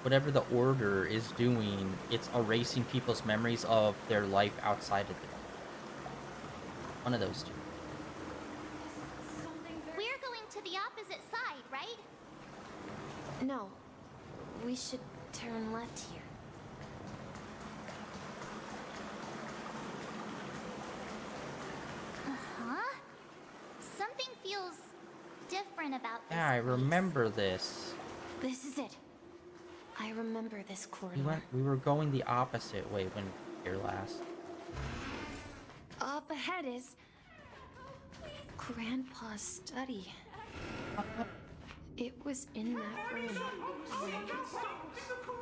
whatever the order is doing, it's erasing people's memories of their life outside of it. One of those two. We're going to the opposite side, right? No, we should turn left here. Huh? Something feels different about this Yeah, I place. remember this. This is it. I remember this corridor. We were going the opposite way when we were here last. Up ahead is Grandpa's study. It was in that room where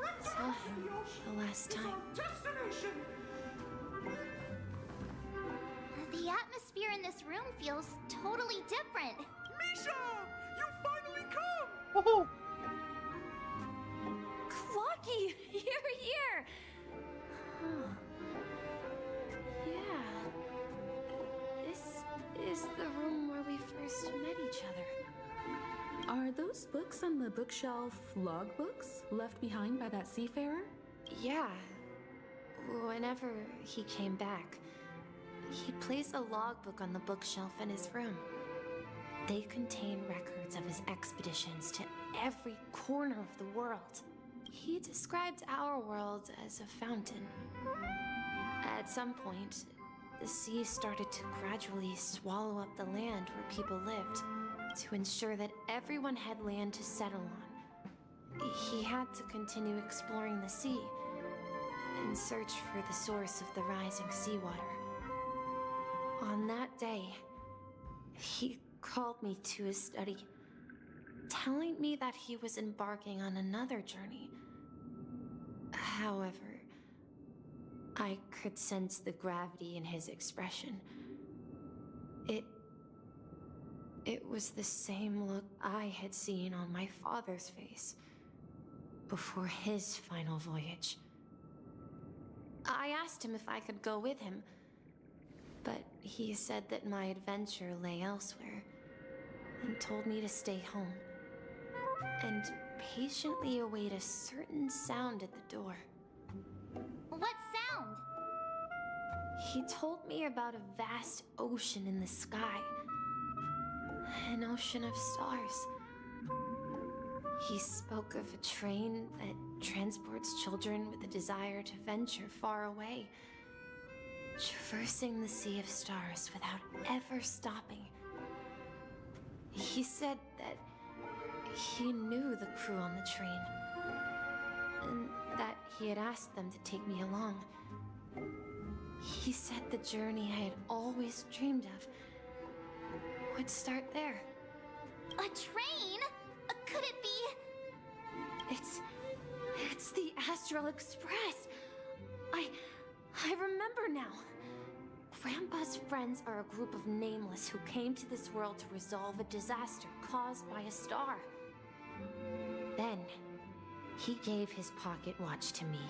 I saw him the last time. The atmosphere in this room feels totally different. Misha! You finally come! Woohoo! Clocky, you're here! Huh. Yeah. This is the room where we first met each other. Are those books on the bookshelf logbooks left behind by that seafarer? Yeah. Whenever he came back, he'd place a logbook on the bookshelf in his room. They contain records of his expeditions to every corner of the world. He described our world as a fountain. At some point, the sea started to gradually swallow up the land where people lived to ensure that everyone had land to settle on. He had to continue exploring the sea and search for the source of the rising seawater. On that day, he called me to his study, telling me that he was embarking on another journey. However, I could sense the gravity in his expression. It was the same look I had seen on my father's face before his final voyage. I asked him if I could go with him, but he said that my adventure lay elsewhere and told me to stay home and patiently await a certain sound at the door. What sound? He told me about a vast ocean in the sky. an ocean of stars. He spoke of a train that transports children with a desire to venture far away, traversing the sea of stars without ever stopping. He said that he knew the crew on the train, and that he had asked them to take me along. He said the journey I had always dreamed of would start there. A train? Could it be? It's the Astral Express. I remember now. Grandpa's friends are a group of nameless who came to this world to resolve a disaster caused by a star. Then, he gave his pocket watch to me.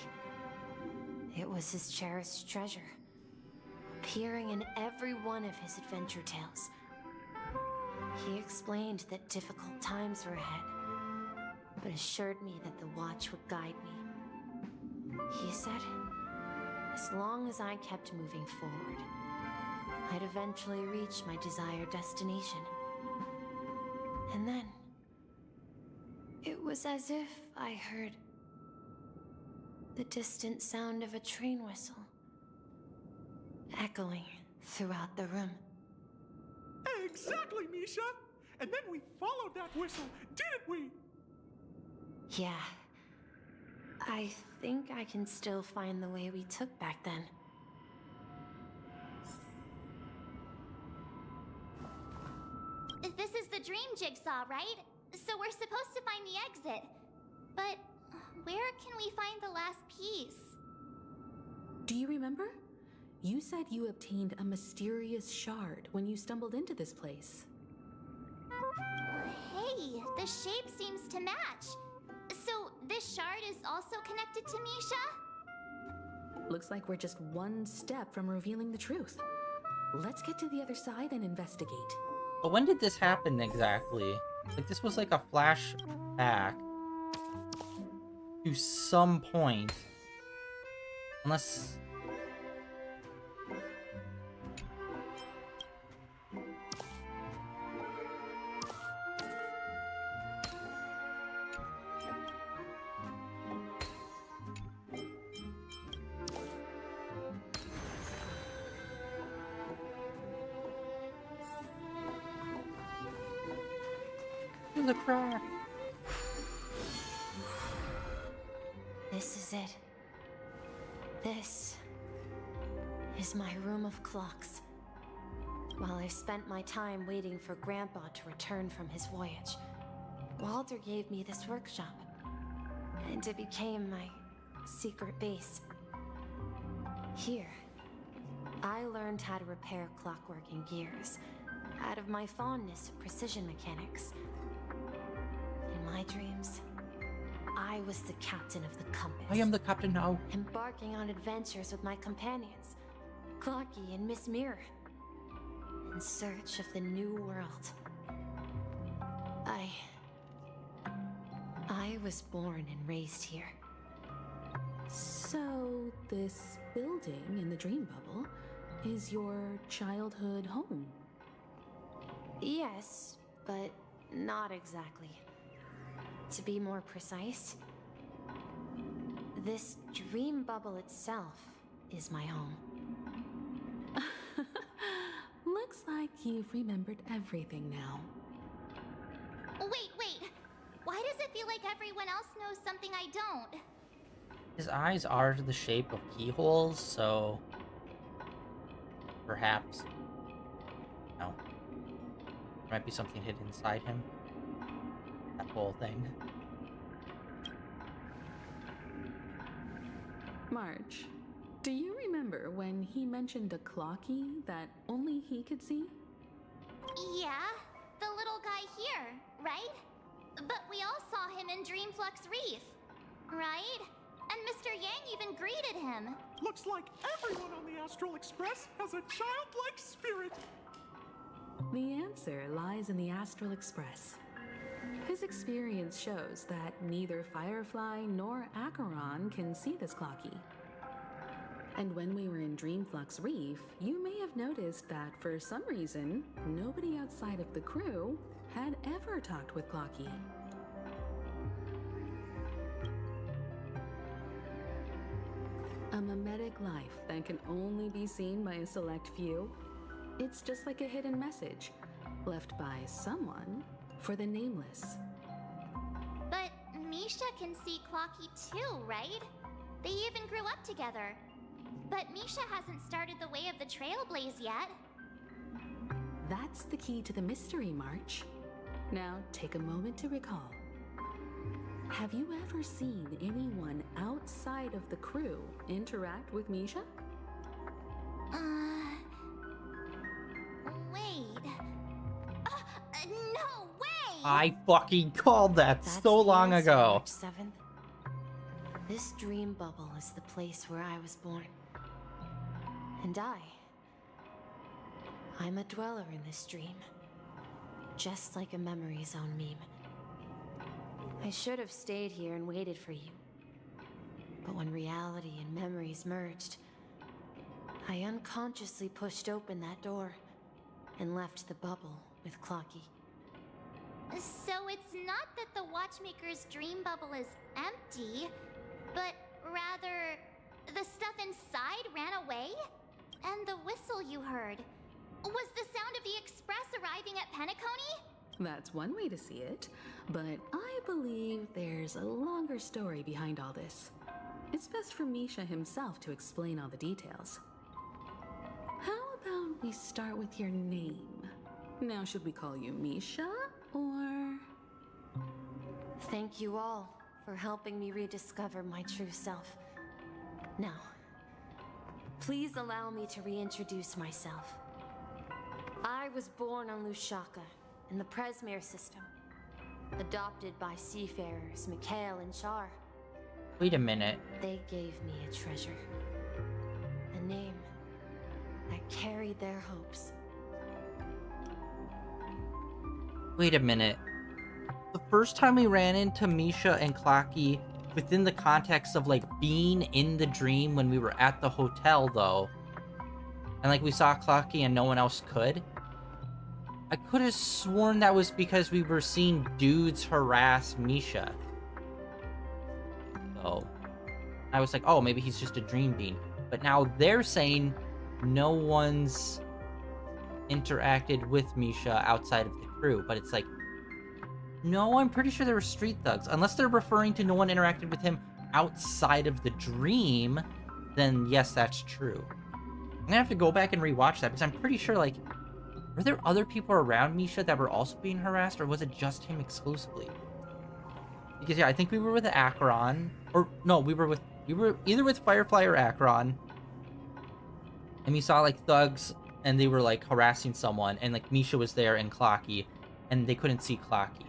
It was his cherished treasure, appearing in every one of his adventure tales. He explained that difficult times were ahead, but assured me that the watch would guide me. He said, as long as I kept moving forward, I'd eventually reach my desired destination. And then, it was as if I heard the distant sound of a train whistle echoing throughout the room. Exactly, Misha! And then we followed that whistle, didn't we? Yeah. I think I can still find the way we took back then. This is the dream jigsaw, right? So we're supposed to find the exit. But where can we find the last piece? Do you remember? You said you obtained a mysterious shard when you stumbled into this place. Hey, the shape seems to match. So this shard is also connected to Misha? Looks like we're just one step from revealing the truth. Let's get to the other side and investigate. But when did this happen exactly? Like, this was like a flashback to some point. Unless... the crack. This is it. This is my room of clocks. While I spent my time waiting for Grandpa to return from his voyage, Walter gave me this workshop, and it became my secret base. Here, I learned how to repair clockwork and gears out of my fondness of precision mechanics. In my dreams, I was the captain of the compass. I am the captain now. Embarking on adventures with my companions, Clocky and Miss Mirror, in search of the new world. I was born and raised here. So, this building in the dream bubble is your childhood home? Yes, but not exactly. To be more precise, this dream bubble itself is my home. Looks like you've remembered everything now. Wait. Why does it feel like everyone else knows something I don't? His eyes are the shape of keyholes, so... perhaps... no. There might be something hidden inside him. That whole thing. March, do you remember when he mentioned a clocky that only he could see? Yeah, the little guy here, right? But we all saw him in Dreamflux Reef, right? And Mr. Yang even greeted him. Looks like everyone on the Astral Express has a childlike spirit. The answer lies in the Astral Express. His experience shows that neither Firefly nor Acheron can see this clocky. And when we were in Dreamflux Reef, you may have noticed that for some reason, nobody outside of the crew had ever talked with Clocky. A mimetic life that can only be seen by a select few. It's just like a hidden message, left by someone for the nameless. But Misha can see Clocky too, right? They even grew up together. But Misha hasn't started the way of the Trailblaze yet. That's the key to the mystery, March. Now, take a moment to recall. Have you ever seen anyone outside of the crew interact with Misha? Wait. No way! I fucking called that so long ago. March 7th. This dream bubble is the place where I was born. And I'm a dweller in this dream. Just like a memory zone meme. I should have stayed here and waited for you. But when reality and memories merged, I unconsciously pushed open that door and left the bubble with Clocky. So it's not that the Watchmaker's dream bubble is empty, but rather the stuff inside ran away? And the whistle you heard was the sound of the express arriving at Penacony? That's one way to see it, but I believe there's a longer story behind all this. It's best for Misha himself to explain all the details. How about we start with your name? Now, should we call you Misha, or...? Thank you all for helping me rediscover my true self. Now, please allow me to reintroduce myself. I was born on Lushaka, in the Presmere system, adopted by seafarers Mikhail and Char. Wait a minute. They gave me a treasure, a name that carried their hopes. Wait a minute. The first time we ran into Misha and Clocky within the context of like being in the dream when we were at the hotel though, and like we saw Clocky and no one else could, I could have sworn that was because we were seeing dudes harass Misha. So I was like, oh, maybe he's just a dream being. But now they're saying no one's interacted with Misha outside of the crew. But it's like, no, I'm pretty sure they were street thugs. Unless they're referring to no one interacted with him outside of the dream, then yes, that's true. I'm gonna have to go back and rewatch that because I'm pretty sure, like, were there other people around Misha that were also being harassed, or was it just him exclusively? Because yeah, I think we were with Akron, or no, we were either with Firefly or Akron, and we saw like thugs, and they were like harassing someone, and like Misha was there and Clocky, and they couldn't see Clocky.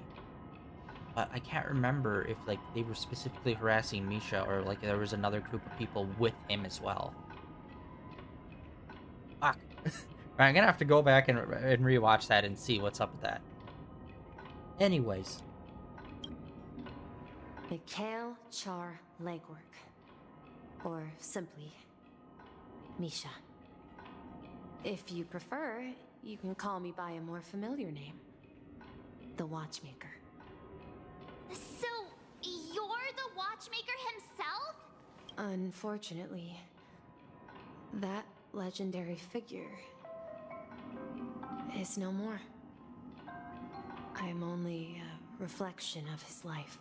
But I can't remember if like they were specifically harassing Misha, or like there was another group of people with him as well. Fuck. I'm gonna have to go back and rewatch that and see what's up with that. Anyways. Mikhail Char Legwork. Or simply, Misha. If you prefer, you can call me by a more familiar name. The Watchmaker. So, you're the Watchmaker himself? Unfortunately, that legendary figure is no more. I am only a reflection of his life.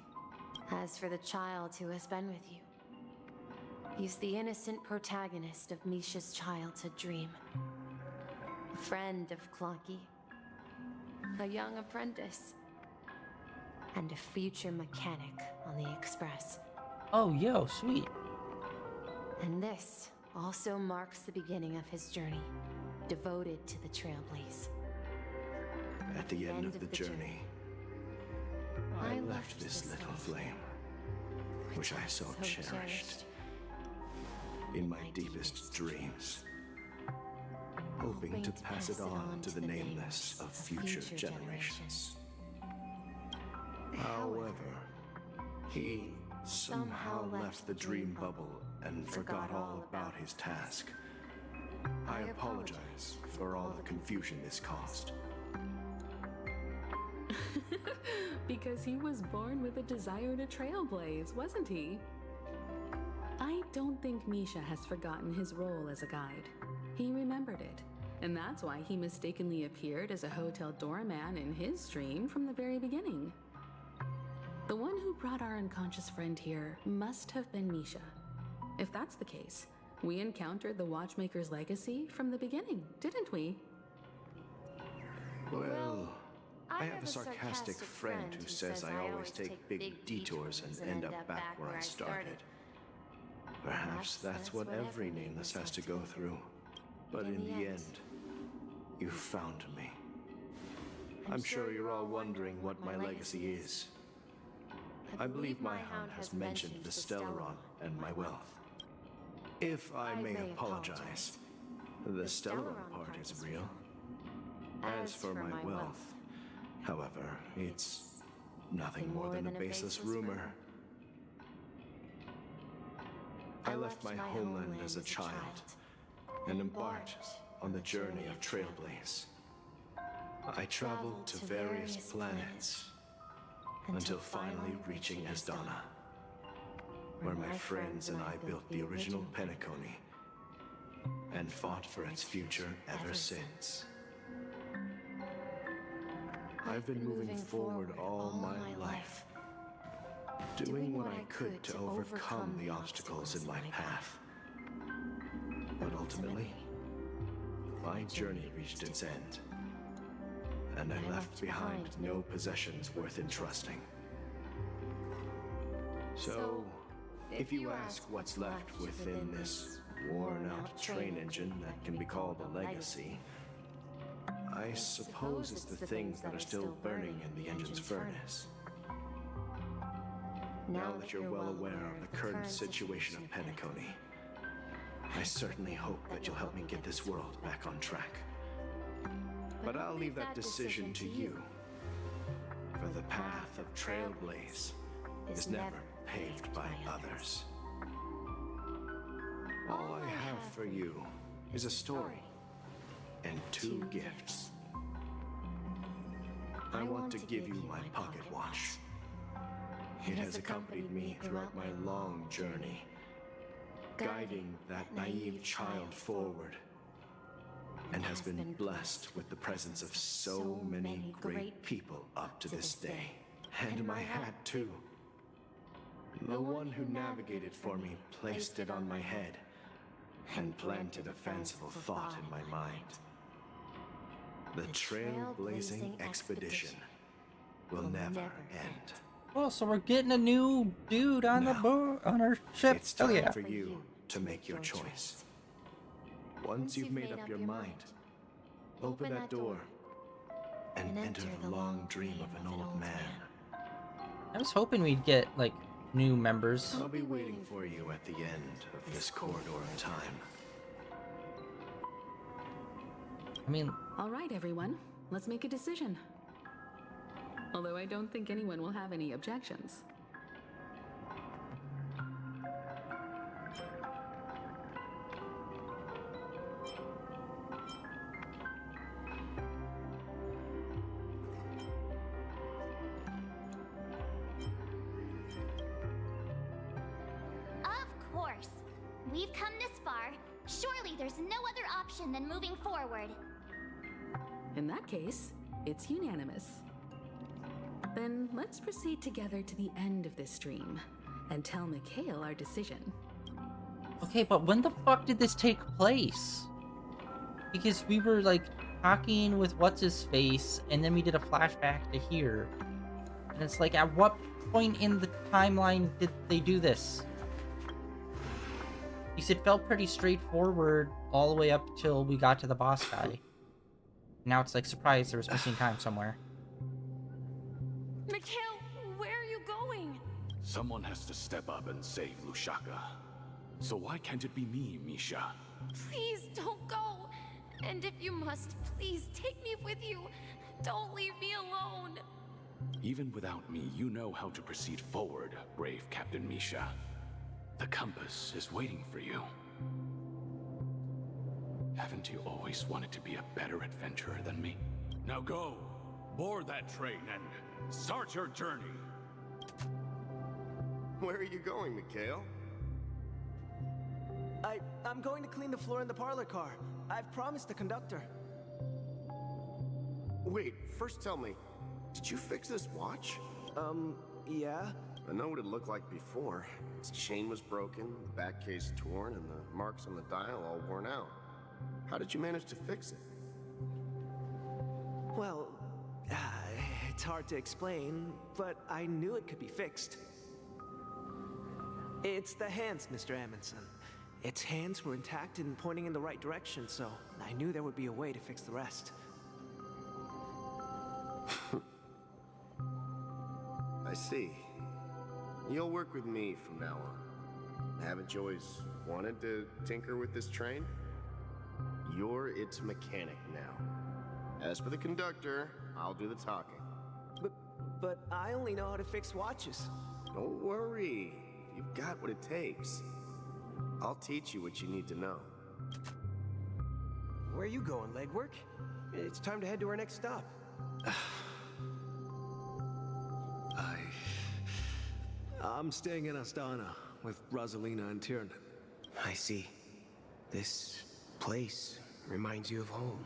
As for the child who has been with you, he's the innocent protagonist of Misha's childhood dream. A friend of Clocky, a young apprentice, and a future mechanic on the Express. Oh, yo, sweet. And this also marks the beginning of his journey, devoted to the Trailblaze. At the end of the journey, I left this little flame, which I so cherished in my deepest dreams, hoping to pass it on to the nameless of future generations. However, he somehow left the dream bubble and forgot all about his task. I apologize for all the confusion this caused. Because he was born with a desire to trailblaze, wasn't he? I don't think Misha has forgotten his role as a guide. He remembered it, and that's why he mistakenly appeared as a hotel doorman in his dream from the very beginning. The one who brought our unconscious friend here must have been Misha. If that's the case, we encountered the Watchmaker's legacy from the beginning, didn't we? Well, I have a sarcastic friend who says I always take big detours and end up back where I started. Perhaps that's what every nameless has to go through. But in the end, you found me. I'm sure you're all wondering what my legacy is. I believe miHound has mentioned the Stellaron and my wealth. If I may apologize, the Stellaron part is real. As for my wealth, however, it's nothing more than a baseless rumor. I left my homeland as a child and embarked on the journey of Trailblaze. I traveled to various planets until finally reaching Esdana, where my friends and I built the original Penacony and fought for its future ever since. I've been moving forward all my life, doing what I could to overcome the obstacles in my path. But ultimately, my journey reached its end, and I left behind no possessions worth entrusting. So, if you ask what's left within this worn-out train engine that can be called a legacy, I suppose it's the things that are still burning in the engine's furnace. Now that you're well aware of the current situation of Penacony, I certainly hope that you'll help me get this world back on track. But I'll leave that decision to you, for the path of Trailblaze is never paved by others. All I have for you is a story and 2 gifts. I want to give you my pocket watch. It has accompanied me throughout my long journey, guiding that naive child forward, and has been blessed with the presence of so many great people up to this day. And my hat too. The one who navigated for me placed it on my head and planted a fanciful thought in my mind. The Trailblazing expedition will never end. Well, so we're getting a new dude on the boat on our ship. It's Oh time yeah. for you to make your choice. Once you've made up your mind, open that door and enter the long dream of an old man. I was hoping we'd get like new members. I'll be waiting for you at the end of this corridor of time. I mean, All right, everyone, let's make a decision. Although I don't think anyone will have any objections. Of course. We've come this far. Surely there's no other option than moving forward. In that case, it's unanimous. Then let's proceed together to the end of this dream and tell Mikhail our decision. okay, but when the fuck did this take place? Because we were like talking with what's his face, and then we did a flashback to here, and it's like, at what point in the timeline did they do this? Because it felt pretty straightforward all the way up till we got to the boss guy. Now it's like, surprise, there was missing time somewhere. Mikhail, where are you going? Someone has to step up and save Lushaka. So why can't it be me, Misha? Please don't go. And if you must, please take me with you. Don't leave me alone. Even without me, you know how to proceed forward, brave Captain Misha. The compass is waiting for you. Haven't you always wanted to be a better adventurer than me? Now go, board that train and start your journey. Where are you going, Mikhail? I'm going to clean the floor in the parlor car. I've promised the conductor. Wait, first tell me, did you fix this watch? Yeah? I know what it looked like before. Its chain was broken, the back case torn, and the marks on the dial all worn out. How did you manage to fix it? Well, it's hard to explain, but I knew it could be fixed. It's the hands, Mr. Amundsen. Its hands were intact and pointing in the right direction, so I knew there would be a way to fix the rest. I see. You'll work with me from now on. Haven't you always wanted to tinker with this train? You're its mechanic now. As for the conductor, I'll do the talking. But I only know how to fix watches. Don't worry. You've got what it takes. I'll teach you what you need to know. Where are you going, legwork? It's time to head to our next stop. I'm staying in Astana with Rosalina and Tiernan. I see. This place reminds you of home.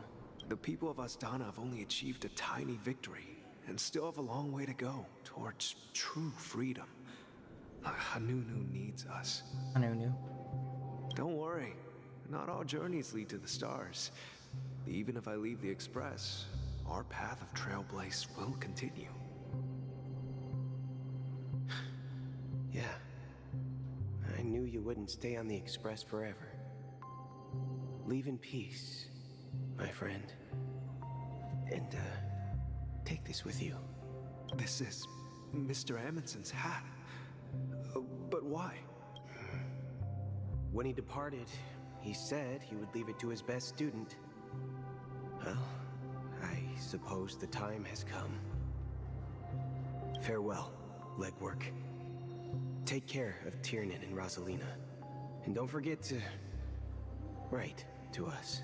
The people of Astana have only achieved a tiny victory and still have a long way to go towards true freedom. Hanunu needs us. Hanunu. Don't worry. Not all journeys lead to the stars. Even if I leave the Express, our path of Trailblaze will continue. Yeah. I knew you wouldn't stay on the Express forever. Leave in peace, my friend. And, take this with you. This is Mr. Amundsen's hat. But why? When he departed, he said he would leave it to his best student. Well, I suppose the time has come. Farewell, legwork. Take care of Tiernan and Rosalina. And don't forget to write to us.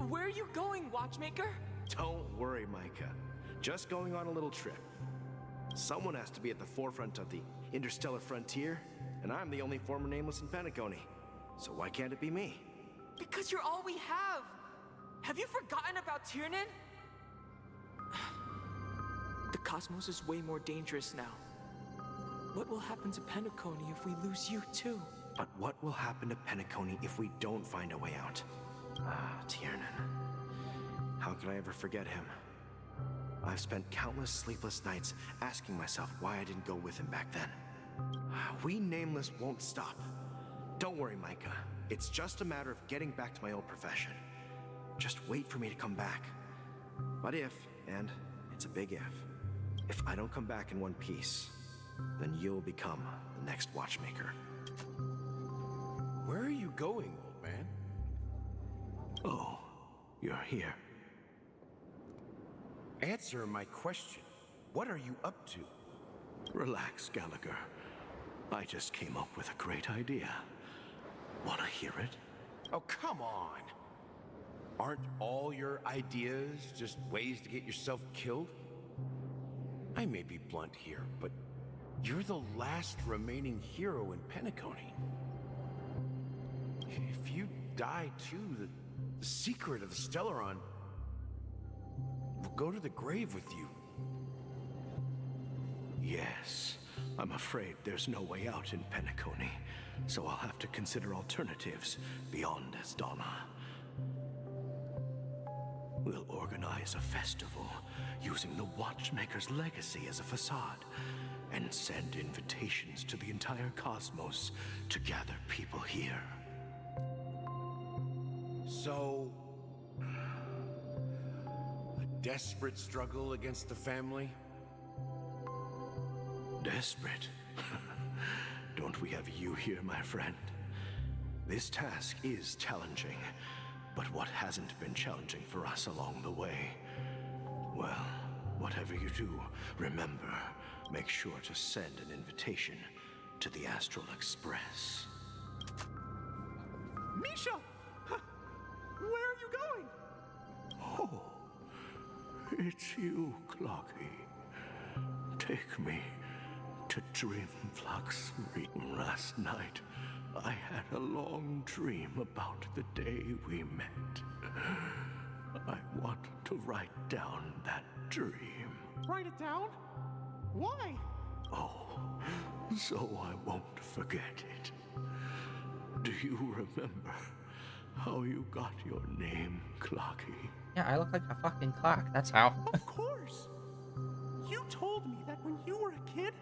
Where are you going, watchmaker? Don't worry, Micah. Just going on a little trip. Someone has to be at the forefront of the interstellar frontier, and I'm the only former nameless in Penacony. So why can't it be me? Because you're all we have! Have you forgotten about Tiernan? The cosmos is way more dangerous now. What will happen to Penacony if we lose you too? But what will happen to Penacony if we don't find a way out? Ah, Tiernan. How could I ever forget him? I've spent countless sleepless nights asking myself why I didn't go with him back then. We Nameless won't stop. Don't worry, Micah. It's just a matter of getting back to my old profession. Just wait for me to come back. But if, and it's a big if I don't come back in one piece, then you'll become the next watchmaker. Where are you going, old man? Oh, you're here. Answer my question. What are you up to? Relax, Gallagher. I just came up with a great idea. Wanna hear it? Oh, come on. Aren't all your ideas just ways to get yourself killed? I may be blunt here, but you're the last remaining hero in Penacony. If you die too, the secret of the Stellaron will go to the grave with you. Yes, I'm afraid there's no way out in Penacony, so I'll have to consider alternatives beyond Astana. We'll organize a festival using the Watchmaker's legacy as a facade and send invitations to the entire cosmos to gather people here. So, a desperate struggle against the family? Desperate? Don't we have you here, my friend? This task is challenging, But what hasn't been challenging for us along the way? Well, whatever you do, remember, make sure to send an invitation to the Astral Express. Misha! Where are you going? Oh, it's you, Clocky. Take me to Dreamflux. Last night, I had a long dream about the day we met. I want to write down that dream. Write it down? Why? Oh, so I won't forget it. Do you remember how you got your name, Clocky? Yeah, I look like a fucking clock. That's how. Of course. You told me that when you were a kid,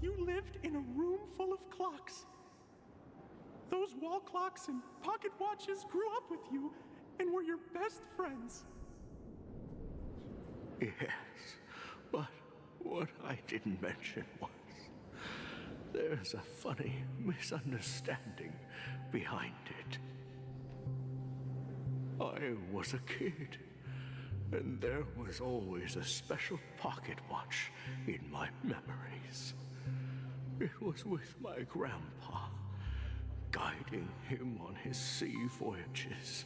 you lived in a room full of clocks. Those wall clocks and pocket watches grew up with you and were your best friends. Yes, but what I didn't mention was there's a funny misunderstanding behind it. I was a kid, and there was always a special pocket watch in my memories. It was with my grandpa, guiding him on his sea voyages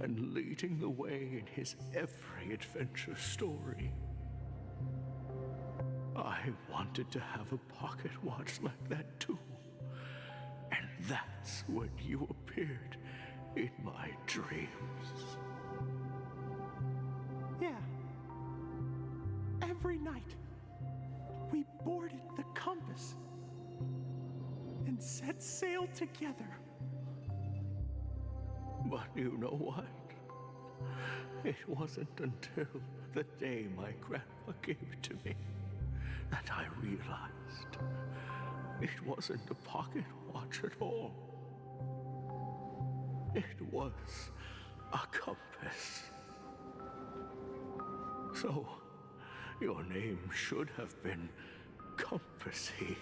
and leading the way in his every adventure story. I wanted to have a pocket watch like that too. And that's when you appeared in my dreams. Yeah. Every night, we boarded the compass and set sail together. But you know what? It wasn't until the day my grandpa gave it to me that I realized it wasn't a pocket watch at all. It was a compass. So, your name should have been Compassy.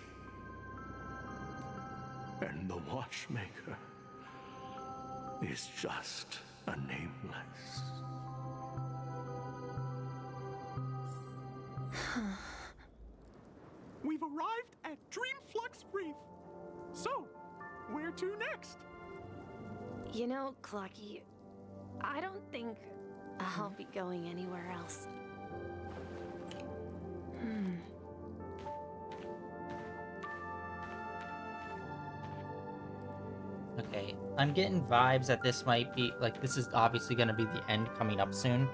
And the watchmaker is just a nameless. We've arrived at Dreamflux Reef. So, where to next? You know, Clocky, I don't think I'll be going anywhere else. Okay, I'm getting vibes that this might be, like, this is obviously going to be the end coming up soon.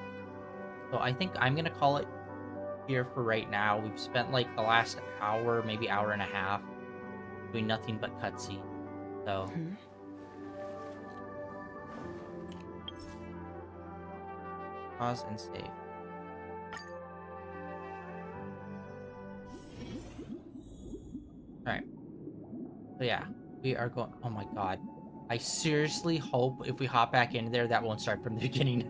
So I think I'm going to call it here for right now. We've spent, like, the last hour, maybe hour and a half, doing nothing but cutscene. So... Pause and save. Alright. So yeah, we are going... Oh my god. I seriously hope if we hop back into there, that won't start from the beginning.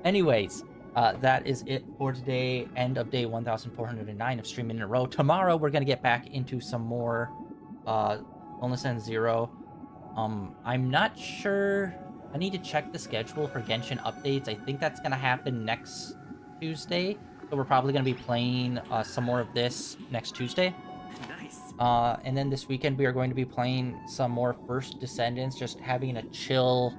Anyways, that is it for today. End of day 1409 of streaming in a row. Tomorrow, we're going to get back into some more Illness End Zero. I'm not sure... I need to check the schedule for Genshin updates. I think that's going to happen next Tuesday. So we're probably going to be playing some more of this next Tuesday. Nice. And then this weekend we are going to be playing some more First Descendants. Just having a chill,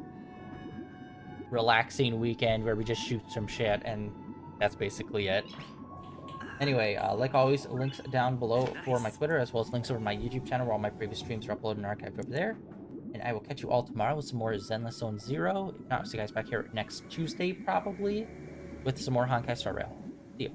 relaxing weekend where we just shoot some shit. And that's basically it. Anyway, like always, links down below for my Twitter, as well as links over my YouTube channel where all my previous streams are uploaded and archived over there. And I will catch you all tomorrow with some more Zenless Zone Zero. If not, see you guys back here next Tuesday, probably, with some more Honkai Star Rail. See you.